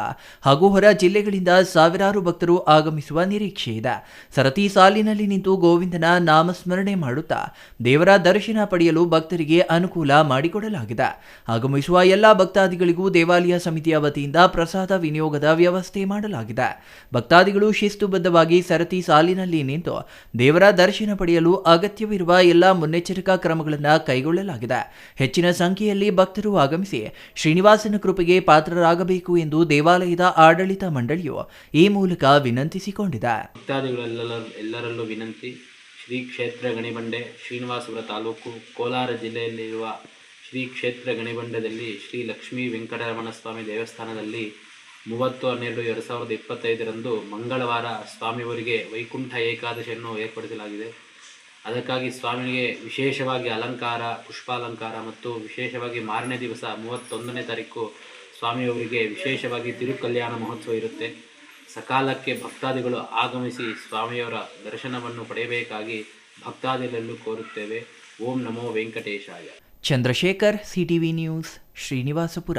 ಹಾಗೂ ಹೊರ ಜಿಲ್ಲೆಗಳಿಂದ ಸಾವಿರಾರು ಭಕ್ತರು ಆಗಮಿಸುವ ನಿರೀಕ್ಷೆ ಇದೆ. ಸರತಿ ಸಾಲಿನಲ್ಲಿ ನಿಂತು ಗೋವಿಂದನ ನಾಮಸ್ಮರಣೆ ಮಾಡುತ್ತಾ ದೇವರ ದರ್ಶನ ಪಡೆಯಲು ಭಕ್ತರಿಗೆ ಅನುಕೂಲ ಮಾಡಿಕೊಡಲಾಗಿದೆ. ಆಗಮಿಸುವ ಎಲ್ಲ ಭಕ್ತಾದಿಗಳಿಗೂ ದೇವಾಲಯ ಸಮಿತಿಯ ವತಿಯಿಂದ ಪ್ರಸಾದ ವಿನಿಯೋಗದ ವ್ಯವಸ್ಥೆ ಮಾಡಲಾಗಿದೆ. ಭಕ್ತಾದಿಗಳು ಶಿಸ್ತುಬದ್ಧವಾಗಿ ಸರತಿ ಸಾಲಿನಲ್ಲಿ ನಿಂತು ದೇವರ ದರ್ಶನ ಪಡೆಯಲು ಅಗತ್ಯವಿರುವ ಎಲ್ಲ ಮುನ್ನೆಚ್ಚರಿಕಾ ಕ್ರಮಗಳನ್ನು ಕೈಗೊಳ್ಳಲಾಗಿದೆ. ಹೆಚ್ಚಿನ ಸಂಖ್ಯೆಯಲ್ಲಿ ಭಕ್ತರು ಆಗಮಿಸಿ ಶ್ರೀನಿವಾಸನ ಕೃಪೆಗೆ ಪಾತ್ರರಾಗಬೇಕು ಎಂದು ದೇವಾಲಯದ ಆಡಳಿತ ಮಂಡಳಿಯು ಈ ಮೂಲಕ ವಿನಂತಿಸಿಕೊಂಡಿದೆ. ಎಲ್ಲರಲ್ಲೂ ವಿನಂತಿ. ಶ್ರೀ ಕ್ಷೇತ್ರ ಗಣಿಬಂಡೆ, ಶ್ರೀನಿವಾಸಪುರ ತಾಲೂಕು, ಕೋಲಾರ ಜಿಲ್ಲೆಯಲ್ಲಿರುವ ಶ್ರೀ ಕ್ಷೇತ್ರ ಗಣಿಬಂಡದಲ್ಲಿ ಶ್ರೀ ಲಕ್ಷ್ಮೀ ವೆಂಕಟರಮಣ ಸ್ವಾಮಿ ದೇವಸ್ಥಾನದಲ್ಲಿ 30/12/2025ರಂದು ಮಂಗಳವಾರ ಸ್ವಾಮಿಯವರಿಗೆ ವೈಕುಂಠ ಏಕಾದಶಿಯನ್ನು ಏರ್ಪಡಿಸಲಾಗಿದೆ. ಅದಕ್ಕಾಗಿ ಸ್ವಾಮಿಗೆ ವಿಶೇಷವಾಗಿ ಅಲಂಕಾರ, ಪುಷ್ಪಾಲಂಕಾರ ಮತ್ತು ವಿಶೇಷವಾಗಿ ಮಾರನೇ ದಿವಸ 31ನೇ ತಾರೀಕು ಸ್ವಾಮಿಯವರಿಗೆ ವಿಶೇಷವಾಗಿ ತಿರುಕಲ್ಯಾಣ ಮಹೋತ್ಸವ ಇರುತ್ತೆ. ಸಕಾಲಕ್ಕೆ ಭಕ್ತಾದಿಗಳು ಆಗಮಿಸಿ ಸ್ವಾಮಿಯವರ ದರ್ಶನವನ್ನು ಪಡೆಯಬೇಕಾಗಿ ಭಕ್ತಾದಿಗಳಲ್ಲೂ ಕೋರುತ್ತೇವೆ. ಓಂ ನಮೋ ವೆಂಕಟೇಶಾಯ. Chandrashekar, CTV news, Srinivaspur.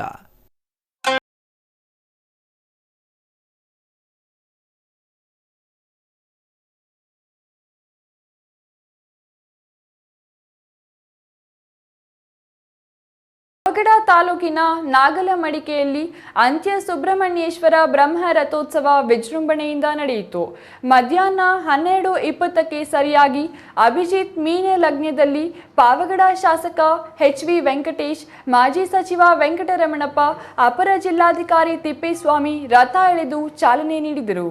ಪಾವಗಡ ತಾಲೂಕಿನ ನಾಗಲಮಡಿಕೆಯಲ್ಲಿ ಅಂತ್ಯ ಸುಬ್ರಹ್ಮಣ್ಯೇಶ್ವರ ಬ್ರಹ್ಮ ರಥೋತ್ಸವ ವಿಜೃಂಭಣೆಯಿಂದ ನಡೆಯಿತು. ಮಧ್ಯಾಹ್ನ 12:20ಕ್ಕೆ ಸರಿಯಾಗಿ ಅಭಿಜಿತ್ ಮೀನ ಲಗ್ನದಲ್ಲಿ ಪಾವಗಡ ಶಾಸಕ HV ವೆಂಕಟೇಶ್, ಮಾಜಿ ಸಚಿವ ವೆಂಕಟರಮಣಪ್ಪ, ಅಪರ ಜಿಲ್ಲಾಧಿಕಾರಿ ತಿಪ್ಪೇಸ್ವಾಮಿ ರಥ ಎಳೆದು ಚಾಲನೆ ನೀಡಿದರು.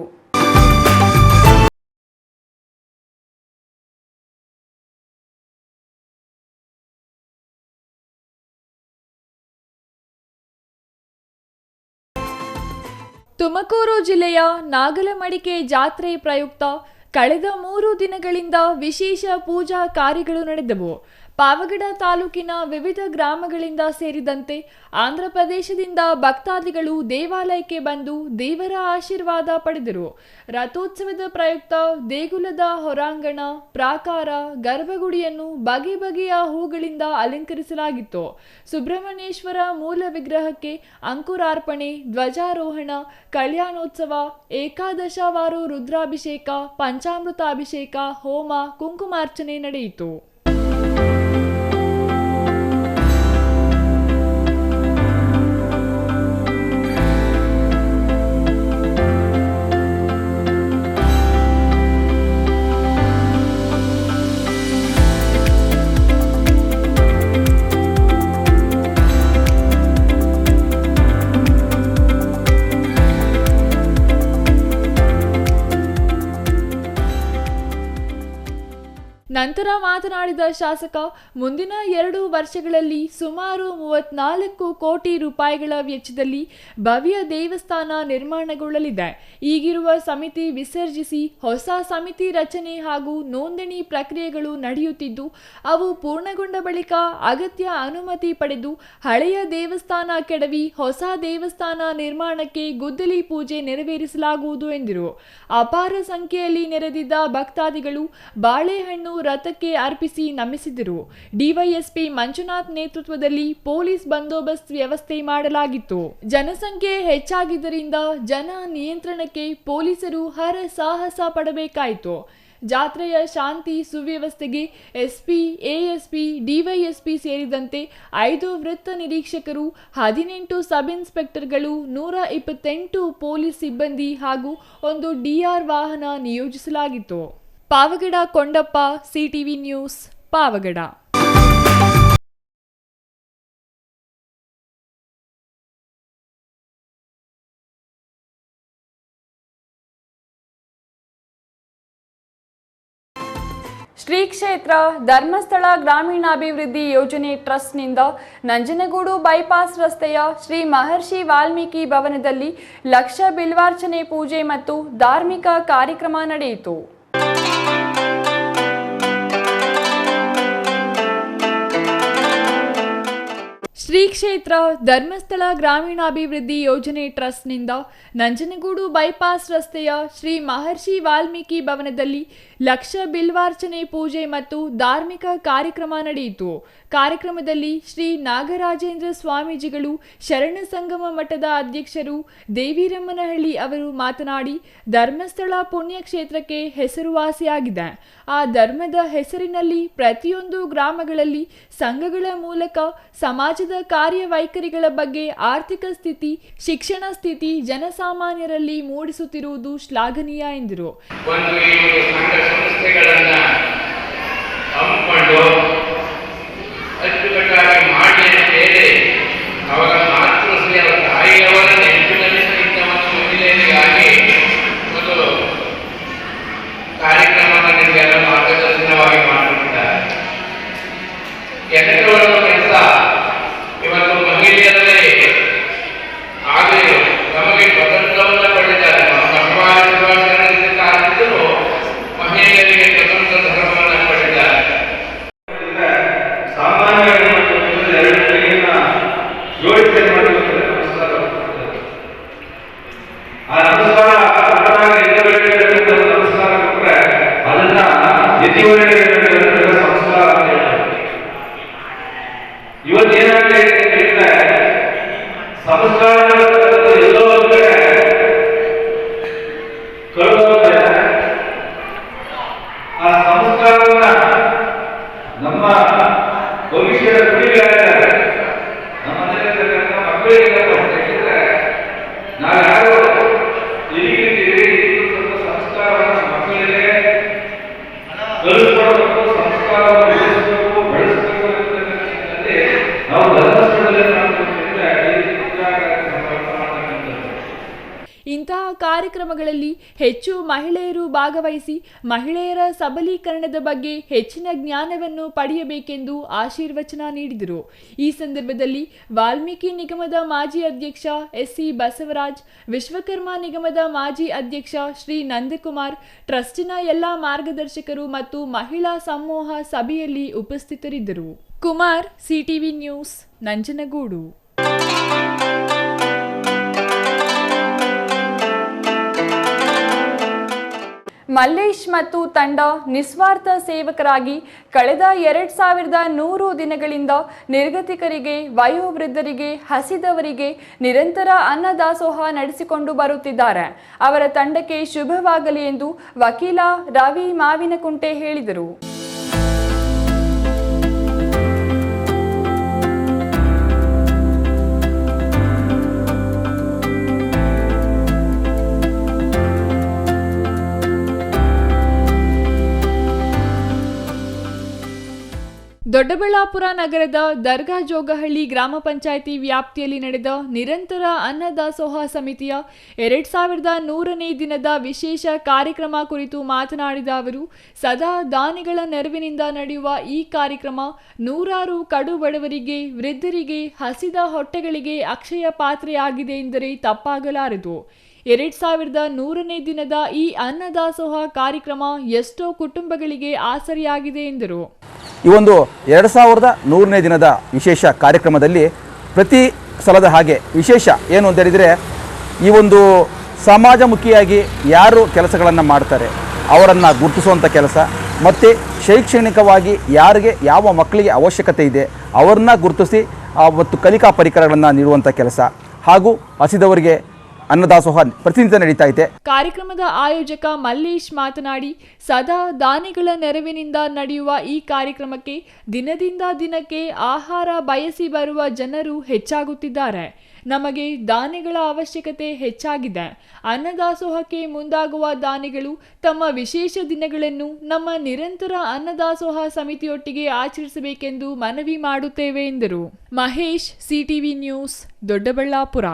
ತುಮಕೂರು ಜಿಲ್ಲೆಯ ನಾಗಲಮಡಿಕೆ ಜಾತ್ರೆ ಪ್ರಯುಕ್ತ ಕಳೆದ 3 ದಿನಗಳಿಂದ ವಿಶೇಷ ಪೂಜಾ ಕಾರ್ಯಗಳು ನಡೆದವು. ಪಾವಗಡ ತಾಲೂಕಿನ ವಿವಿಧ ಗ್ರಾಮಗಳಿಂದ ಸೇರಿದಂತೆ ಆಂಧ್ರ ಪ್ರದೇಶದಿಂದ ಭಕ್ತಾದಿಗಳು ದೇವಾಲಯಕ್ಕೆ ಬಂದು ದೇವರ ಆಶೀರ್ವಾದ ಪಡೆದರು. ರಥೋತ್ಸವದ ಪ್ರಯುಕ್ತ ದೇಗುಲದ ಹೊರಾಂಗಣ, ಪ್ರಾಕಾರ, ಗರ್ಭಗುಡಿಯನ್ನು ಬಗೆ ಬಗೆಯ ಹೂಗಳಿಂದ ಅಲಂಕರಿಸಲಾಗಿತ್ತು. ಸುಬ್ರಹ್ಮಣ್ಯೇಶ್ವರ ಮೂಲ ವಿಗ್ರಹಕ್ಕೆ ಅಂಕುರಾರ್ಪಣೆ, ಧ್ವಜಾರೋಹಣ, ಕಲ್ಯಾಣೋತ್ಸವ, ಏಕಾದಶವಾರು ರುದ್ರಾಭಿಷೇಕ, ಪಂಚಾಮೃತಾಭಿಷೇಕ, ಹೋಮ, ಕುಂಕುಮಾರ್ಚನೆ ನಡೆಯಿತು. ನಂತರ ಮಾತನಾಡಿದ ಶಾಸಕ, ಮುಂದಿನ 2 ವರ್ಷಗಳಲ್ಲಿ ಸುಮಾರು 34 ಕೋಟಿ ರೂಪಾಯಿಗಳ ವೆಚ್ಚದಲ್ಲಿ ಭವ್ಯ ದೇವಸ್ಥಾನ ನಿರ್ಮಾಣಗೊಳ್ಳಲಿದೆ. ಈಗಿರುವ ಸಮಿತಿ ವಿಸರ್ಜಿಸಿ ಹೊಸ ಸಮಿತಿ ರಚನೆ ಹಾಗೂ ನೋಂದಣಿ ಪ್ರಕ್ರಿಯೆಗಳು ನಡೆಯುತ್ತಿದ್ದು, ಅವು ಪೂರ್ಣಗೊಂಡ ಬಳಿಕ ಅಗತ್ಯ ಅನುಮತಿ ಪಡೆದು ಹಳೆಯ ದೇವಸ್ಥಾನ ಕೆಡವಿ ಹೊಸ ದೇವಸ್ಥಾನ ನಿರ್ಮಾಣಕ್ಕೆ ಗುದ್ದಲಿ ಪೂಜೆ ನೆರವೇರಿಸಲಾಗುವುದು ಎಂದರು. ಅಪಾರ ಸಂಖ್ಯೆಯಲ್ಲಿ ನೆರೆದಿದ್ದ ಭಕ್ತಾದಿಗಳು ಬಾಳೆಹಣ್ಣು ರಥಕ್ಕೆ ಅರ್ಪಿಸಿ ನಮಿಸಿದರು. ಡಿವೈಎಸ್ಪಿ ಮಂಜುನಾಥ್ ನೇತೃತ್ವದಲ್ಲಿ ಪೊಲೀಸ್ ಬಂದೋಬಸ್ತ್ ವ್ಯವಸ್ಥೆ ಮಾಡಲಾಗಿತ್ತು. ಜನಸಂಖ್ಯೆ ಹೆಚ್ಚಾಗಿದ್ದರಿಂದ ಜನ ನಿಯಂತ್ರಣಕ್ಕೆ ಪೊಲೀಸರು ಹರಸಾಹಸ ಪಡಬೇಕಾಯಿತು. ಜಾತ್ರೆಯ ಶಾಂತಿ ಸುವ್ಯವಸ್ಥೆಗೆ ಎಸ್ಪಿ, ಎಎಸ್ಪಿ, ಡಿವೈಎಸ್ಪಿ ಸೇರಿದಂತೆ 5 ವೃತ್ತ ನಿರೀಕ್ಷಕರು, 18 ಸಬ್ ಇನ್ಸ್ಪೆಕ್ಟರ್ಗಳು, 128 ಪೊಲೀಸ್ ಸಿಬ್ಬಂದಿ ಹಾಗೂ 1 ಡಿಆರ್ ವಾಹನ ನಿಯೋಜಿಸಲಾಗಿತ್ತು. Pavagada Kondappa, CTV news, Pavagada. ಶ್ರೀ ಕ್ಷೇತ್ರ ಧರ್ಮಸ್ಥಳ ಗ್ರಾಮೀಣಾಭಿವೃದ್ಧಿ ಯೋಜನೆ ಟ್ರಸ್ಟ್ನಿಂದ ನಂಜನಗೂಡು ಬೈಪಾಸ್ ರಸ್ತೆಯ ಶ್ರೀ ಮಹರ್ಷಿ ವಾಲ್ಮೀಕಿ ಭವನದಲ್ಲಿ ಲಕ್ಷ ಬಿಲ್ವಾರ್ಚನೆ ಪೂಜೆ ಮತ್ತು ಧಾರ್ಮಿಕ ಕಾರ್ಯಕ್ರಮ ನಡೆಯಿತು. ಶ್ರೀ ಕ್ಷೇತ್ರ ಧರ್ಮಸ್ಥಳ ಗ್ರಾಮೀಣಾಭಿವೃದ್ಧಿ ಯೋಜನೆ ಟ್ರಸ್ಟ್ನಿಂದ ನಂಜನಗೂಡು ಬೈಪಾಸ್ ರಸ್ತೆಯ ಶ್ರೀ ಮಹರ್ಷಿ ವಾಲ್ಮೀಕಿ ಭವನದಲ್ಲಿ ಲಕ್ಷ ಬಿಲ್ವಾರ್ಚನೆ ಪೂಜೆ ಮತ್ತು ಧಾರ್ಮಿಕ ಕಾರ್ಯಕ್ರಮ ನಡೆಯಿತು. ಕಾರ್ಯಕ್ರಮದಲ್ಲಿ ಶ್ರೀ ನಾಗರಾಜೇಂದ್ರ ಸ್ವಾಮೀಜಿಗಳು, ಶರಣ ಸಂಗಮ ಮಠದ ಅಧ್ಯಕ್ಷರು ದೇವಿರಮ್ಮನಹಳ್ಳಿ ಅವರು ಮಾತನಾಡಿ, ಧರ್ಮಸ್ಥಳ ಪುಣ್ಯಕ್ಷೇತ್ರಕ್ಕೆ ಹೆಸರುವಾಸಿಯಾಗಿದೆ. ಆ ಧರ್ಮದ ಹೆಸರಿನಲ್ಲಿ ಪ್ರತಿಯೊಂದು ಗ್ರಾಮಗಳಲ್ಲಿ ಸಂಘಗಳ ಮೂಲಕ ಸಮಾಜದ ಕಾರ್ಯವೈಖರಿಗಳ ಬಗ್ಗೆ ಆರ್ಥಿಕ ಸ್ಥಿತಿ, ಶಿಕ್ಷಣ ಸ್ಥಿತಿ ಜನಸಾಮಾನ್ಯರಲ್ಲಿ ಮೂಡಿಸುತ್ತಿರುವುದು ಶ್ಲಾಘನೀಯ ಎಂದರು. ಸಂಸ್ಥೆಗಳನ್ನ ಹಮ್ಮಿಕೊಂಡು ಅಚ್ಚುಕಟ್ಟಾಗಿ ಮಾಡಿ ಅಂತೇಳಿ ಅವರ ಮಾತೃಶ್ರೀ ಅವರ ತಾಯಿಯವರ ನೆನಪಿನಲ್ಲಿ ಸಹಿತ ಒಂದು ಮಹಿಳೆಯರಿಗಾಗಿ ಒಂದು ಕಾರ್ಯಕ್ರಮವನ್ನು ನಿಮಗೆಲ್ಲ ಮಾರ್ಗದರ್ಶನವಾಗಿ ಮಾಡಿಕೊಂಡಿದ್ದಾರೆ. ಕೆಲಸ ಇವತ್ತು ಮಹಿಳೆಯರಲ್ಲಿ ಆಗಲಿ ನಮಗೆ ಸ್ವತಂತ್ರವನ್ನು ಪಡೆದಿದ್ದಾರೆ. ಕಾಲದಿಂದಲೂ ಮಹಿಳೆಯರಿಗೆ ಸ್ವತಂತ್ರ ಧರ್ಮವನ್ನು ಪಡೆದಿದ್ದಾರೆ. ಸಾಮಾನ್ಯ ಯೋಚನೆ ಮಾಡಬೇಕು. ಆ ನಮಸ್ಕಾರ ನಮಸ್ಕಾರ ಕೊಟ್ಟರೆ ಅದನ್ನ ಸಂಸ್ಕಾರ ಅಂತ ಹೇಳ್ತಾರೆ. ಇವತ್ತೇನಾಗಿದೆ ಹೇಳಿದ್ರೆ ಸಂಸ್ಕಾರ ಎಲ್ಲೋ ಒಂದು ಕಡೆ ಕಳೆದೋದ್ರೆ ಆ ಸಂಸ್ಕಾರವನ್ನ ನಮ್ಮ ಭವಿಷ್ಯದ ಪೀಳಿಗೆಯಾಗಿದ್ದಾರೆ ನಮ್ಮಲ್ಲಿರ್ತಕ್ಕಂಥ ಮಕ್ಕಳಿಗೆ ಯಾಕಂದ್ರೆ ನಾವು ಯಾರು ಎಲ್ಲಿದ್ದೀವಿ ಸ್ವಲ್ಪ ಸಂಸ್ಕಾರವನ್ನು ಮಕ್ಕಳಿಗೆ ಕಲಿಸ್ಕೊಡ್ಬೇಕು, ಸಂಸ್ಕಾರವನ್ನು ಬೆಳೆಸಬೇಕು, ಬೆಳೆಸಬೇಕು ಅಂತಕ್ಕಂಥದ್ದಲ್ಲಿ ನಾವು ಧರ್ಮಸ್ಥಳದಲ್ಲಿ ಇಂತಹ ಕಾರ್ಯಕ್ರಮಗಳಲ್ಲಿ ಹೆಚ್ಚು ಮಹಿಳೆಯರು ಭಾಗವಹಿಸಿ ಮಹಿಳೆಯರ ಸಬಲೀಕರಣದ ಬಗ್ಗೆ ಹೆಚ್ಚಿನ ಜ್ಞಾನವನ್ನು ಪಡೆಯಬೇಕೆಂದು ಆಶೀರ್ವಚನ ನೀಡಿದರು. ಈ ಸಂದರ್ಭದಲ್ಲಿ ವಾಲ್ಮೀಕಿ ನಿಗಮದ ಮಾಜಿ ಅಧ್ಯಕ್ಷ ಎಸ್ಸಿ ಬಸವರಾಜ್, ವಿಶ್ವಕರ್ಮ ನಿಗಮದ ಮಾಜಿ ಅಧ್ಯಕ್ಷ ಶ್ರೀ ನಂದಕುಮಾರ್, ಟ್ರಸ್ಟಿನ ಎಲ್ಲಾ ಮಾರ್ಗದರ್ಶಕರು ಮತ್ತು ಮಹಿಳಾ ಸಮೂಹ ಸಭೆಯಲ್ಲಿ ಉಪಸ್ಥಿತರಿದ್ದರು. Kumar, CTV news, Nanjangud. ಮಲ್ಲೇಶ್ ಮತ್ತು ತಂಡ ನಿಸ್ವಾರ್ಥ ಸೇವಕರಾಗಿ ಕಳೆದ 2100 ದಿನಗಳಿಂದ ನಿರ್ಗತಿಕರಿಗೆ, ವಯೋವೃದ್ಧರಿಗೆ, ಹಸಿದವರಿಗೆ ನಿರಂತರ ಅನ್ನದಾಸೋಹ ನಡೆಸಿಕೊಂಡು ಬರುತ್ತಿದ್ದಾರೆ. ಅವರ ತಂಡಕ್ಕೆ ಶುಭವಾಗಲಿ ಎಂದು ವಕೀಲ ರವಿ ಮಾವಿನಕುಂಟೆ ಹೇಳಿದರು. ದೊಡ್ಡಬಳ್ಳಾಪುರ ನಗರದ ದರ್ಗಾ ಜೋಗಹಳ್ಳಿ ಗ್ರಾಮ ಪಂಚಾಯಿತಿ ವ್ಯಾಪ್ತಿಯಲ್ಲಿ ನಡೆದ ನಿರಂತರ ಅನ್ನದಾಸೋಹ ಸಮಿತಿಯ 2100ನೇ ದಿನದ ವಿಶೇಷ ಕಾರ್ಯಕ್ರಮ ಕುರಿತು ಮಾತನಾಡಿದ ಅವರು, ಸದಾ ದಾನಿಗಳ ನೆರವಿನಿಂದ ನಡೆಯುವ ಈ ಕಾರ್ಯಕ್ರಮ ನೂರಾರು ಕಡು ಬಡವರಿಗೆ, ವೃದ್ಧರಿಗೆ, ಹಸಿದ ಹೊಟ್ಟೆಗಳಿಗೆ ಅಕ್ಷಯ ಪಾತ್ರೆಯಾಗಿದೆ ಎಂದರೆ ತಪ್ಪಾಗಲಾರದು. 2100ನೇ ದಿನದ ಈ ಅನ್ನದಾಸೋಹ ಕಾರ್ಯಕ್ರಮ ಎಷ್ಟೋ ಕುಟುಂಬಗಳಿಗೆ ಆಸರೆಯಾಗಿದೆ ಎಂದರು. ಈ ಒಂದು 2100ನೇ ದಿನದ ವಿಶೇಷ ಕಾರ್ಯಕ್ರಮದಲ್ಲಿ ಪ್ರತಿ ಸಲದ ಹಾಗೆ ವಿಶೇಷ ಏನು ಅಂತ ಹೇಳಿದರೆ, ಈ ಒಂದು ಸಮಾಜಮುಖಿಯಾಗಿ ಯಾರು ಕೆಲಸಗಳನ್ನು ಮಾಡ್ತಾರೆ ಅವರನ್ನು ಗುರುತಿಸುವಂಥ ಕೆಲಸ, ಮತ್ತು ಶೈಕ್ಷಣಿಕವಾಗಿ ಯಾರಿಗೆ ಯಾವ ಮಕ್ಕಳಿಗೆ ಅವಶ್ಯಕತೆ ಇದೆ ಅವರನ್ನ ಗುರುತಿಸಿ ಮತ್ತು ಕಲಿಕಾ ಪರಿಕರಗಳನ್ನು ನೀಡುವಂಥ ಕೆಲಸ, ಹಾಗೂ ಹಸಿದವರಿಗೆ ಅನ್ನದಾಸೋಹ ಪ್ರತಿನಿತ್ಯ ನಡೀತಾ ಇದೆ. ಕಾರ್ಯಕ್ರಮದ ಆಯೋಜಕ ಮಲ್ಲೇಶ್ ಮಾತನಾಡಿ, ಸದಾ ದಾನಿಗಳ ನೆರವಿನಿಂದ ನಡೆಯುವ ಈ ಕಾರ್ಯಕ್ರಮಕ್ಕೆ ದಿನದಿಂದ ದಿನಕ್ಕೆ ಆಹಾರ ಬಯಸಿ ಬರುವ ಜನರು ಹೆಚ್ಚಾಗುತ್ತಿದ್ದಾರೆ. ನಮಗೆ ದಾನಿಗಳ ಅವಶ್ಯಕತೆ ಹೆಚ್ಚಾಗಿದೆ. ಅನ್ನದಾಸೋಹಕ್ಕೆ ಮುಂದಾಗುವ ದಾನಿಗಳು ತಮ್ಮ ವಿಶೇಷ ದಿನಗಳನ್ನು ನಮ್ಮ ನಿರಂತರ ಅನ್ನದಾಸೋಹ ಸಮಿತಿಯೊಟ್ಟಿಗೆ ಆಚರಿಸಬೇಕೆಂದು ಮನವಿ ಮಾಡುತ್ತೇವೆ ಎಂದರು. Mahesh, CTV news, Doddaballapur.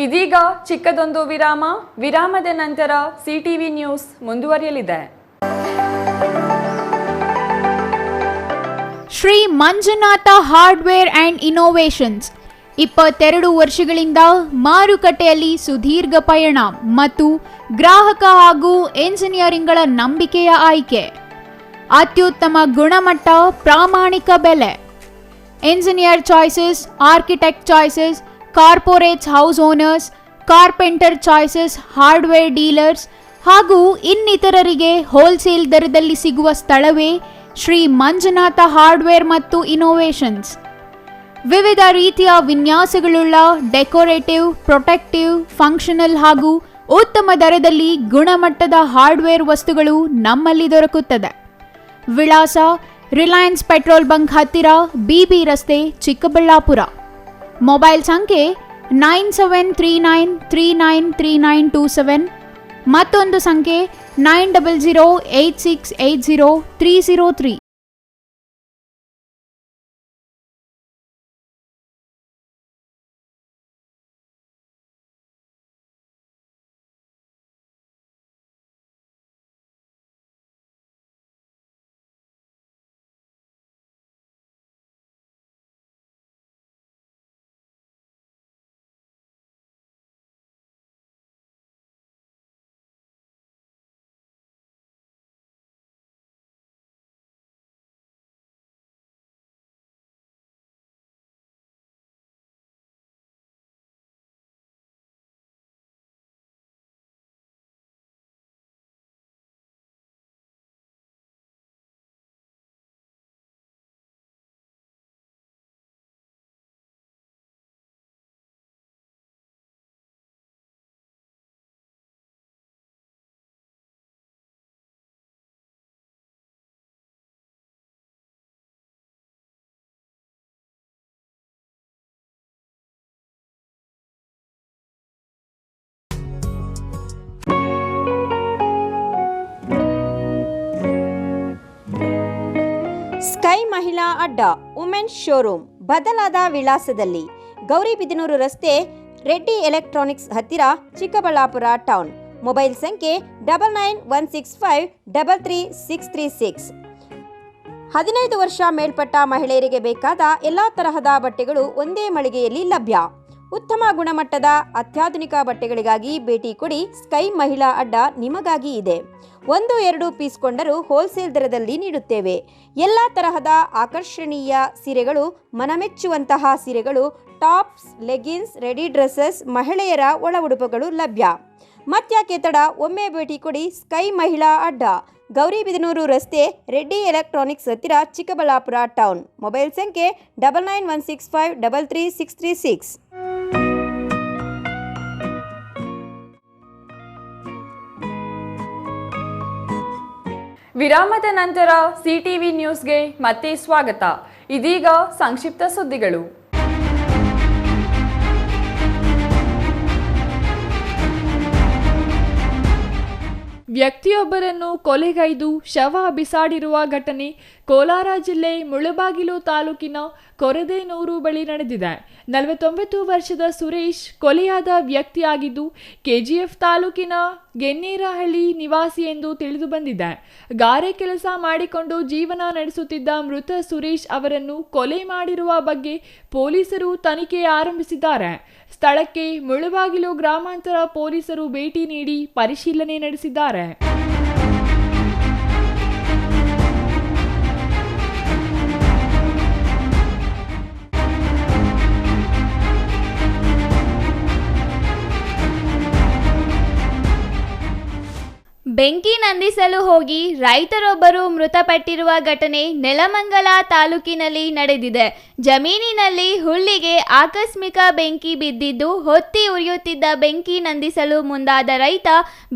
ಇದೀಗ ಚಿಕ್ಕದೊಂದು ವಿರಾಮ. ವಿರಾಮದ ನಂತರ ಸಿಟಿವಿ ನ್ಯೂಸ್ ಮುಂದುವರಿಯಲಿದೆ. Shri Manjunatha hardware and innovations 22 ವರ್ಷಗಳಿಂದ ಮಾರುಕಟ್ಟೆಯಲ್ಲಿ ಸುದೀರ್ಘ ಪಯಣ ಮತ್ತು ಗ್ರಾಹಕ ಹಾಗೂ ಎಂಜಿನಿಯರಿಂಗ್ಗಳ ನಂಬಿಕೆಯ ಆಯ್ಕೆ. ಅತ್ಯುತ್ತಮ ಗುಣಮಟ್ಟ, ಪ್ರಾಮಾಣಿಕ ಬೆಲೆ. Engineer choices, architect choices, corporates, house owners, carpenter choices, hardware dealers ಹಾಗೂ ಇನ್ನಿತರರಿಗೆ ಹೋಲ್ಸೇಲ್ ದರದಲ್ಲಿ ಸಿಗುವ ಸ್ಥಳವೇ ಶ್ರೀ ಮಂಜುನಾಥ ಹಾರ್ಡ್ವೇರ್ ಮತ್ತು ಇನ್ನೋವೇಷನ್ಸ್. ವಿವಿಧ ರೀತಿಯ ವಿನ್ಯಾಸಗಳುಳ್ಳ ಡೆಕೋರೇಟಿವ್, ಪ್ರೊಟೆಕ್ಟಿವ್, ಫಂಕ್ಷನಲ್ ಹಾಗೂ ಉತ್ತಮ ದರದಲ್ಲಿ ಗುಣಮಟ್ಟದ ಹಾರ್ಡ್ವೇರ್ ವಸ್ತುಗಳು ನಮ್ಮಲ್ಲಿ ದೊರಕುತ್ತದೆ. ವಿಳಾಸ: ರಿಲಯನ್ಸ್ ಪೆಟ್ರೋಲ್ ಬಂಕ್ ಹತ್ತಿರ, ಬಿಬಿ ರಸ್ತೆ, ಚಿಕ್ಕಬಳ್ಳಾಪುರ. ಮೊಬೈಲ್ ಸಂಖ್ಯೆ 9739393927, ಮತ್ತೊಂದು ಸಂಖ್ಯೆ 9008680303. ಸ್ಕೈ ಮಹಿಳಾ ಅಡ್ಡ ವುಮೆನ್ಸ್ ಶೋರೂಮ್ ಬದಲಾದ ವಿಳಾಸದಲ್ಲಿ ಗೌರಿಬಿದನೂರು ರಸ್ತೆ ರೆಡ್ಡಿ ಎಲೆಕ್ಟ್ರಾನಿಕ್ಸ್ ಹತ್ತಿರ ಚಿಕ್ಕಬಳ್ಳಾಪುರ ಟೌನ್. ಮೊಬೈಲ್ ಸಂಖ್ಯೆ 9916533636. 15 ವರ್ಷ ಮೇಲ್ಪಟ್ಟ ಮಹಿಳೆಯರಿಗೆ ಬೇಕಾದ ಎಲ್ಲ ತರಹದ ಬಟ್ಟೆಗಳು ಒಂದೇ ಮಳಿಗೆಯಲ್ಲಿ ಲಭ್ಯ. ಉತ್ತಮ ಗುಣಮಟ್ಟದ ಅತ್ಯಾಧುನಿಕ ಬಟ್ಟೆಗಳಿಗಾಗಿ ಭೇಟಿ ಕೊಡಿ. ಸ್ಕೈ ಮಹಿಳಾ ಅಡ್ಡ ನಿಮಗಾಗಿ ಇದೆ. 1-2 ಪೀಸ್ ಕೊಂಡರೂ ಹೋಲ್ಸೇಲ್ ದರದಲ್ಲಿ ನೀಡುತ್ತೇವೆ. ಎಲ್ಲ ತರಹದ ಆಕರ್ಷಣೀಯ ಸೀರೆಗಳು, ಮನಮೆಚ್ಚುವಂತಹ ಸೀರೆಗಳು, ಟಾಪ್ಸ್, ಲೆಗಿನ್ಸ್, ರೆಡಿ ಡ್ರೆಸ್ಸಸ್, ಮಹಿಳೆಯರ ಒಳ ಉಡುಪುಗಳು ಲಭ್ಯ. ಮತ್ಯಾಕೆ ತಡ, ಒಮ್ಮೆ ಭೇಟಿ ಕೊಡಿ. ಸ್ಕೈ ಮಹಿಳಾ ಅಡ್ಡ, ಗೌರಿಬಿದನೂರು ರಸ್ತೆ, ರೆಡ್ಡಿ ಎಲೆಕ್ಟ್ರಾನಿಕ್ಸ್ ಹತ್ತಿರ, ಚಿಕ್ಕಬಳ್ಳಾಪುರ ಟೌನ್. ಮೊಬೈಲ್ ಸಂಖ್ಯೆ 9916533636. ವಿರಾಮದ ನಂತರ ಸಿಟಿವಿ ನ್ಯೂಸ್ಗೆ ಮತ್ತೆ ಸ್ವಾಗತ. ಇದೀಗ ಸಂಕ್ಷಿಪ್ತ ಸುದ್ದಿಗಳು. ವ್ಯಕ್ತಿಯೊಬ್ಬರನ್ನು ಕೊಲೆಗೈದು ಶವ ಬಿಸಾಡಿರುವ ಘಟನೆ ಕೋಲಾರ ಜಿಲ್ಲೆ ಮುಳಬಾಗಿಲು ತಾಲೂಕಿನ ಕೊರದೇನೂರು ಬಳಿ ನಡೆದಿದೆ. 49 ವರ್ಷದ ಸುರೇಶ್ ಕೊಲೆಯಾದ ವ್ಯಕ್ತಿಯಾಗಿದ್ದು ಕೆಜಿಎಫ್ ತಾಲೂಕಿನ ಗೆನ್ನೇರಹಳ್ಳಿ ನಿವಾಸಿ ಎಂದು ತಿಳಿದು ಬಂದಿದೆ. ಗಾರೆ ಕೆಲಸ ಮಾಡಿಕೊಂಡು ಜೀವನ ನಡೆಸುತ್ತಿದ್ದ ಮೃತ ಸುರೇಶ್ ಅವರನ್ನು ಕೊಲೆ ಮಾಡಿರುವ ಬಗ್ಗೆ ಪೊಲೀಸರು ತನಿಖೆ ಆರಂಭಿಸಿದ್ದಾರೆ. ಸ್ಥಳಕ್ಕೆ ಮುಳಬಾಗಿಲು ಗ್ರಾಮಾಂತರ ಪೊಲೀಸರು ಭೇಟಿ ನೀಡಿ ಪರಿಶೀಲನೆ ನಡೆಸಿದ್ದಾರೆ. ಬೆಂಕಿ ನಂದಿಸಲು ಹೋಗಿ ರೈತರೊಬ್ಬರು ಮೃತಪಟ್ಟಿರುವ ಘಟನೆ ನೆಲಮಂಗಲ ತಾಲೂಕಿನಲ್ಲಿ ನಡೆದಿದೆ. ಜಮೀನಿನಲ್ಲಿ ಹುಲ್ಲಿಗೆ ಆಕಸ್ಮಿಕ ಬೆಂಕಿ ಬಿದ್ದಿದ್ದು ಹೊತ್ತಿ ಉರಿಯುತ್ತಿದ್ದ ಬೆಂಕಿ ನಂದಿಸಲು ಮುಂದಾದ ರೈತ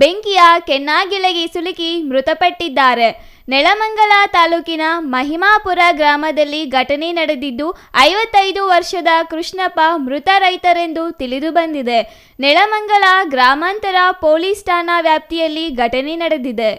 ಬೆಂಕಿಯ ಕೆನ್ನಾಗಿಲೆಗೆ ಸಿಲುಕಿ ಮೃತಪಟ್ಟಿದ್ದಾರೆ. ನೆಲಮಂಗಲ ತಾಲೂಕಿನ ಮಹಿಮಾಪುರ ಗ್ರಾಮದಲ್ಲಿ ಘಟನೆ ನಡೆದಿದ್ದು 55 ವರ್ಷದ ಕೃಷ್ಣಪ್ಪ ಮೃತ ರೈತರೆಂದು ತಿಳಿದು ಬಂದಿದೆ. ನೆಲಮಂಗಲ ಗ್ರಾಮಾಂತರ ಪೊಲೀಸ್ ಠಾಣಾ ವ್ಯಾಪ್ತಿಯಲ್ಲಿ ಘಟನೆ ನಡೆದಿದೆ.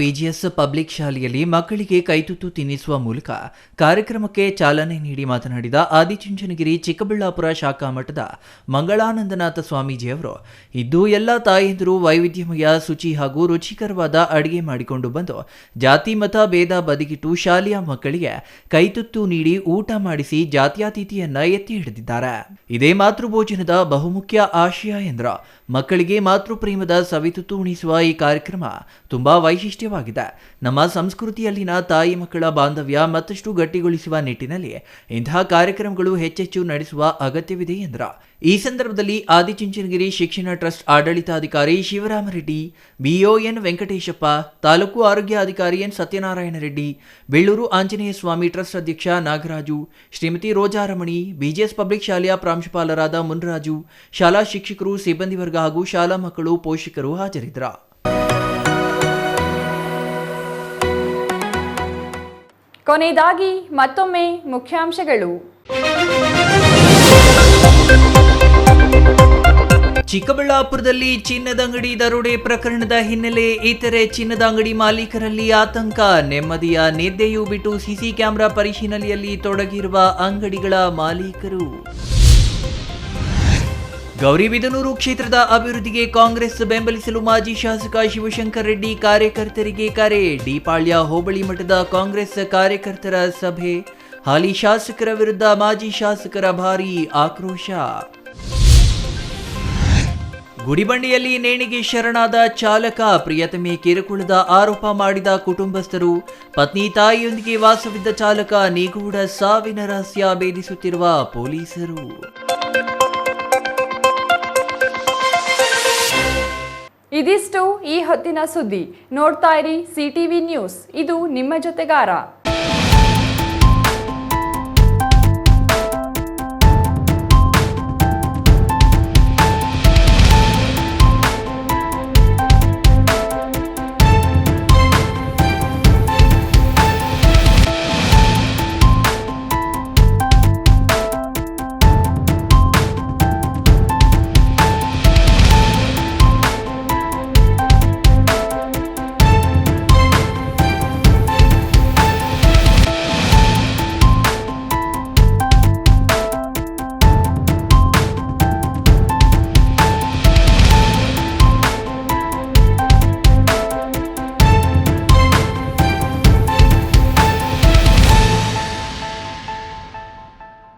ಬಿಜಿಎಸ್ ಪಬ್ಲಿಕ್ ಶಾಲೆಯಲ್ಲಿ ಮಕ್ಕಳಿಗೆ ಕೈತುತ್ತು ತಿನ್ನಿಸುವ ಮೂಲಕ ಕಾರ್ಯಕ್ರಮಕ್ಕೆ ಚಾಲನೆ ನೀಡಿ ಮಾತನಾಡಿದ ಆದಿಚುಂಚನಗಿರಿ ಚಿಕ್ಕಬಳ್ಳಾಪುರ ಶಾಖಾ ಮಠದ ಮಂಗಳಾನಂದನಾಥ ಸ್ವಾಮೀಜಿಯವರು, ಇದ್ದು ಎಲ್ಲ ತಾಯಂದಿರು ವೈವಿಧ್ಯಮಯ, ಶುಚಿ ಹಾಗೂ ರುಚಿಕರವಾದ ಅಡಿಗೆ ಮಾಡಿಕೊಂಡು ಬಂದು ಜಾತಿ ಮತ ಭೇದ ಬದಿಗಿಟ್ಟು ಶಾಲೆಯ ಮಕ್ಕಳಿಗೆ ಕೈತುತ್ತು ನೀಡಿ ಊಟ ಮಾಡಿಸಿ ಜಾತ್ಯತೀತಿಯನ್ನ ಎತ್ತಿ ಹಿಡಿದಿದ್ದಾರೆ. ಇದೇ ಮಾತೃಭೋಜನದ ಬಹುಮುಖ್ಯ ಆಶಯ ಎಂದರು. ಮಕ್ಕಳಿಗೆ ಮಾತೃಪ್ರೇಮದ ಸವಿತುತ್ತು ಉಣಿಸುವ ಈ ಕಾರ್ಯಕ್ರಮ ತುಂಬಾ ವೈಶಿಷ್ಟ್ಯವಾಗಿದೆ. ನಮ್ಮ ಸಂಸ್ಕೃತಿಯಲ್ಲಿನ ತಾಯಿ ಮಕ್ಕಳ ಬಾಂಧವ್ಯ ಮತ್ತಷ್ಟು ಗಟ್ಟಿಗೊಳಿಸುವ ನಿಟ್ಟಿನಲ್ಲಿ ಇಂತಹ ಕಾರ್ಯಕ್ರಮಗಳು ಹೆಚ್ಚೆಚ್ಚು ನಡೆಸುವ ಅಗತ್ಯವಿದೆ ಎಂದರು. ಈ ಸಂದರ್ಭದಲ್ಲಿ ಆದಿಚುಂಚನಗಿರಿ ಶಿಕ್ಷಣ ಟ್ರಸ್ಟ್ ಆಡಳಿತಾಧಿಕಾರಿ ಶಿವರಾಮರೆಡ್ಡಿ, ಬಿಒಎನ್ ವೆಂಕಟೇಶಪ್ಪ, ತಾಲೂಕು ಆರೋಗ್ಯ ಅಧಿಕಾರಿ ಎನ್ ಸತ್ಯನಾರಾಯಣ ರೆಡ್ಡಿ, ಬೆಳ್ಳೂರು ಆಂಜನೇಯ ಸ್ವಾಮಿ ಟ್ರಸ್ಟ್ ಅಧ್ಯಕ್ಷ ನಾಗರಾಜು, ಶ್ರೀಮತಿ ರೋಜಾರಮಣಿ, ಬಿಜಿಎಸ್ ಪಬ್ಲಿಕ್ ಶಾಲೆಯ ಪ್ರಾಂಶುಪಾಲರಾದ ಮುನ್ರಾಜು, ಶಾಲಾ ಶಿಕ್ಷಕರು, ಸಿಬ್ಬಂದಿ ವರ್ಗ ಹಾಗೂ ಶಾಲಾ ಮಕ್ಕಳು, ಪೋಷಕರು ಹಾಜರಿದ್ದರು. ಕೊನೆಯದಾಗಿ ಮತ್ತೊಮ್ಮೆ ಮುಖ್ಯಾಂಶಗಳು. ಚಿಕ್ಕಬಳ್ಳಾಪುರದಲ್ಲಿ ಚಿನ್ನದ ಅಂಗಡಿ ದರೋಡೆ ಪ್ರಕರಣದ ಹಿನ್ನೆಲೆ ಇತರೆ ಚಿನ್ನದ ಅಂಗಡಿ ಮಾಲೀಕರಲ್ಲಿ ಆತಂಕ. ನೆಮ್ಮದಿಯ ನಿದ್ದೆಯೂ ಬಿಟ್ಟು ಸಿಸಿ ಕ್ಯಾಮೆರಾ ಪರಿಶೀಲನೆಯಲ್ಲಿ ತೊಡಗಿರುವ ಅಂಗಡಿಗಳ ಮಾಲೀಕರು. ಗೌರಿಬಿದನೂರು ಕ್ಷೇತ್ರದ ಅಭಿವೃದ್ಧಿಗೆ ಕಾಂಗ್ರೆಸ್ ಬೆಂಬಲಿಸಲು ಮಾಜಿ ಶಾಸಕ ಶಿವಶಂಕರ್ ರೆಡ್ಡಿ ಕಾರ್ಯಕರ್ತರಿಗೆ ಕರೆ. ಡಿಪಾಳ್ಯ ಹೋಬಳಿ ಮಠದ ಕಾಂಗ್ರೆಸ್ ಕಾರ್ಯಕರ್ತರ ಸಭೆ. ಹಾಲಿ ಶಾಸಕರ ವಿರುದ್ಧ ಮಾಜಿ ಶಾಸಕರ ಭಾರೀ ಆಕ್ರೋಶ. ಗುಡಿಬಂಡೆಯಲ್ಲಿ ನೇಣಿಗೆ ಶರಣಾದ ಚಾಲಕ. ಪ್ರಿಯತಮೆ ಕಿರುಕುಳದ ಆರೋಪ ಮಾಡಿದ ಕುಟುಂಬಸ್ಥರು. ಪತ್ನಿ ತಾಯಿಯೊಂದಿಗೆ ವಾಸವಿದ್ದ ಚಾಲಕ ನಿಗೂಢ ಸಾವಿನ ರಹಸ್ಯ ಭೇದಿಸುತ್ತಿರುವ ಪೊಲೀಸರು. ಇದಿಷ್ಟು ಈ ಹೊತ್ತಿನ ಸುದ್ದಿ. ನೋಡ್ತಾ ಇರಿ ಸಿಟಿವಿ ನ್ಯೂಸ್, ಇದು ನಿಮ್ಮ ಜೊತೆಗಾರ.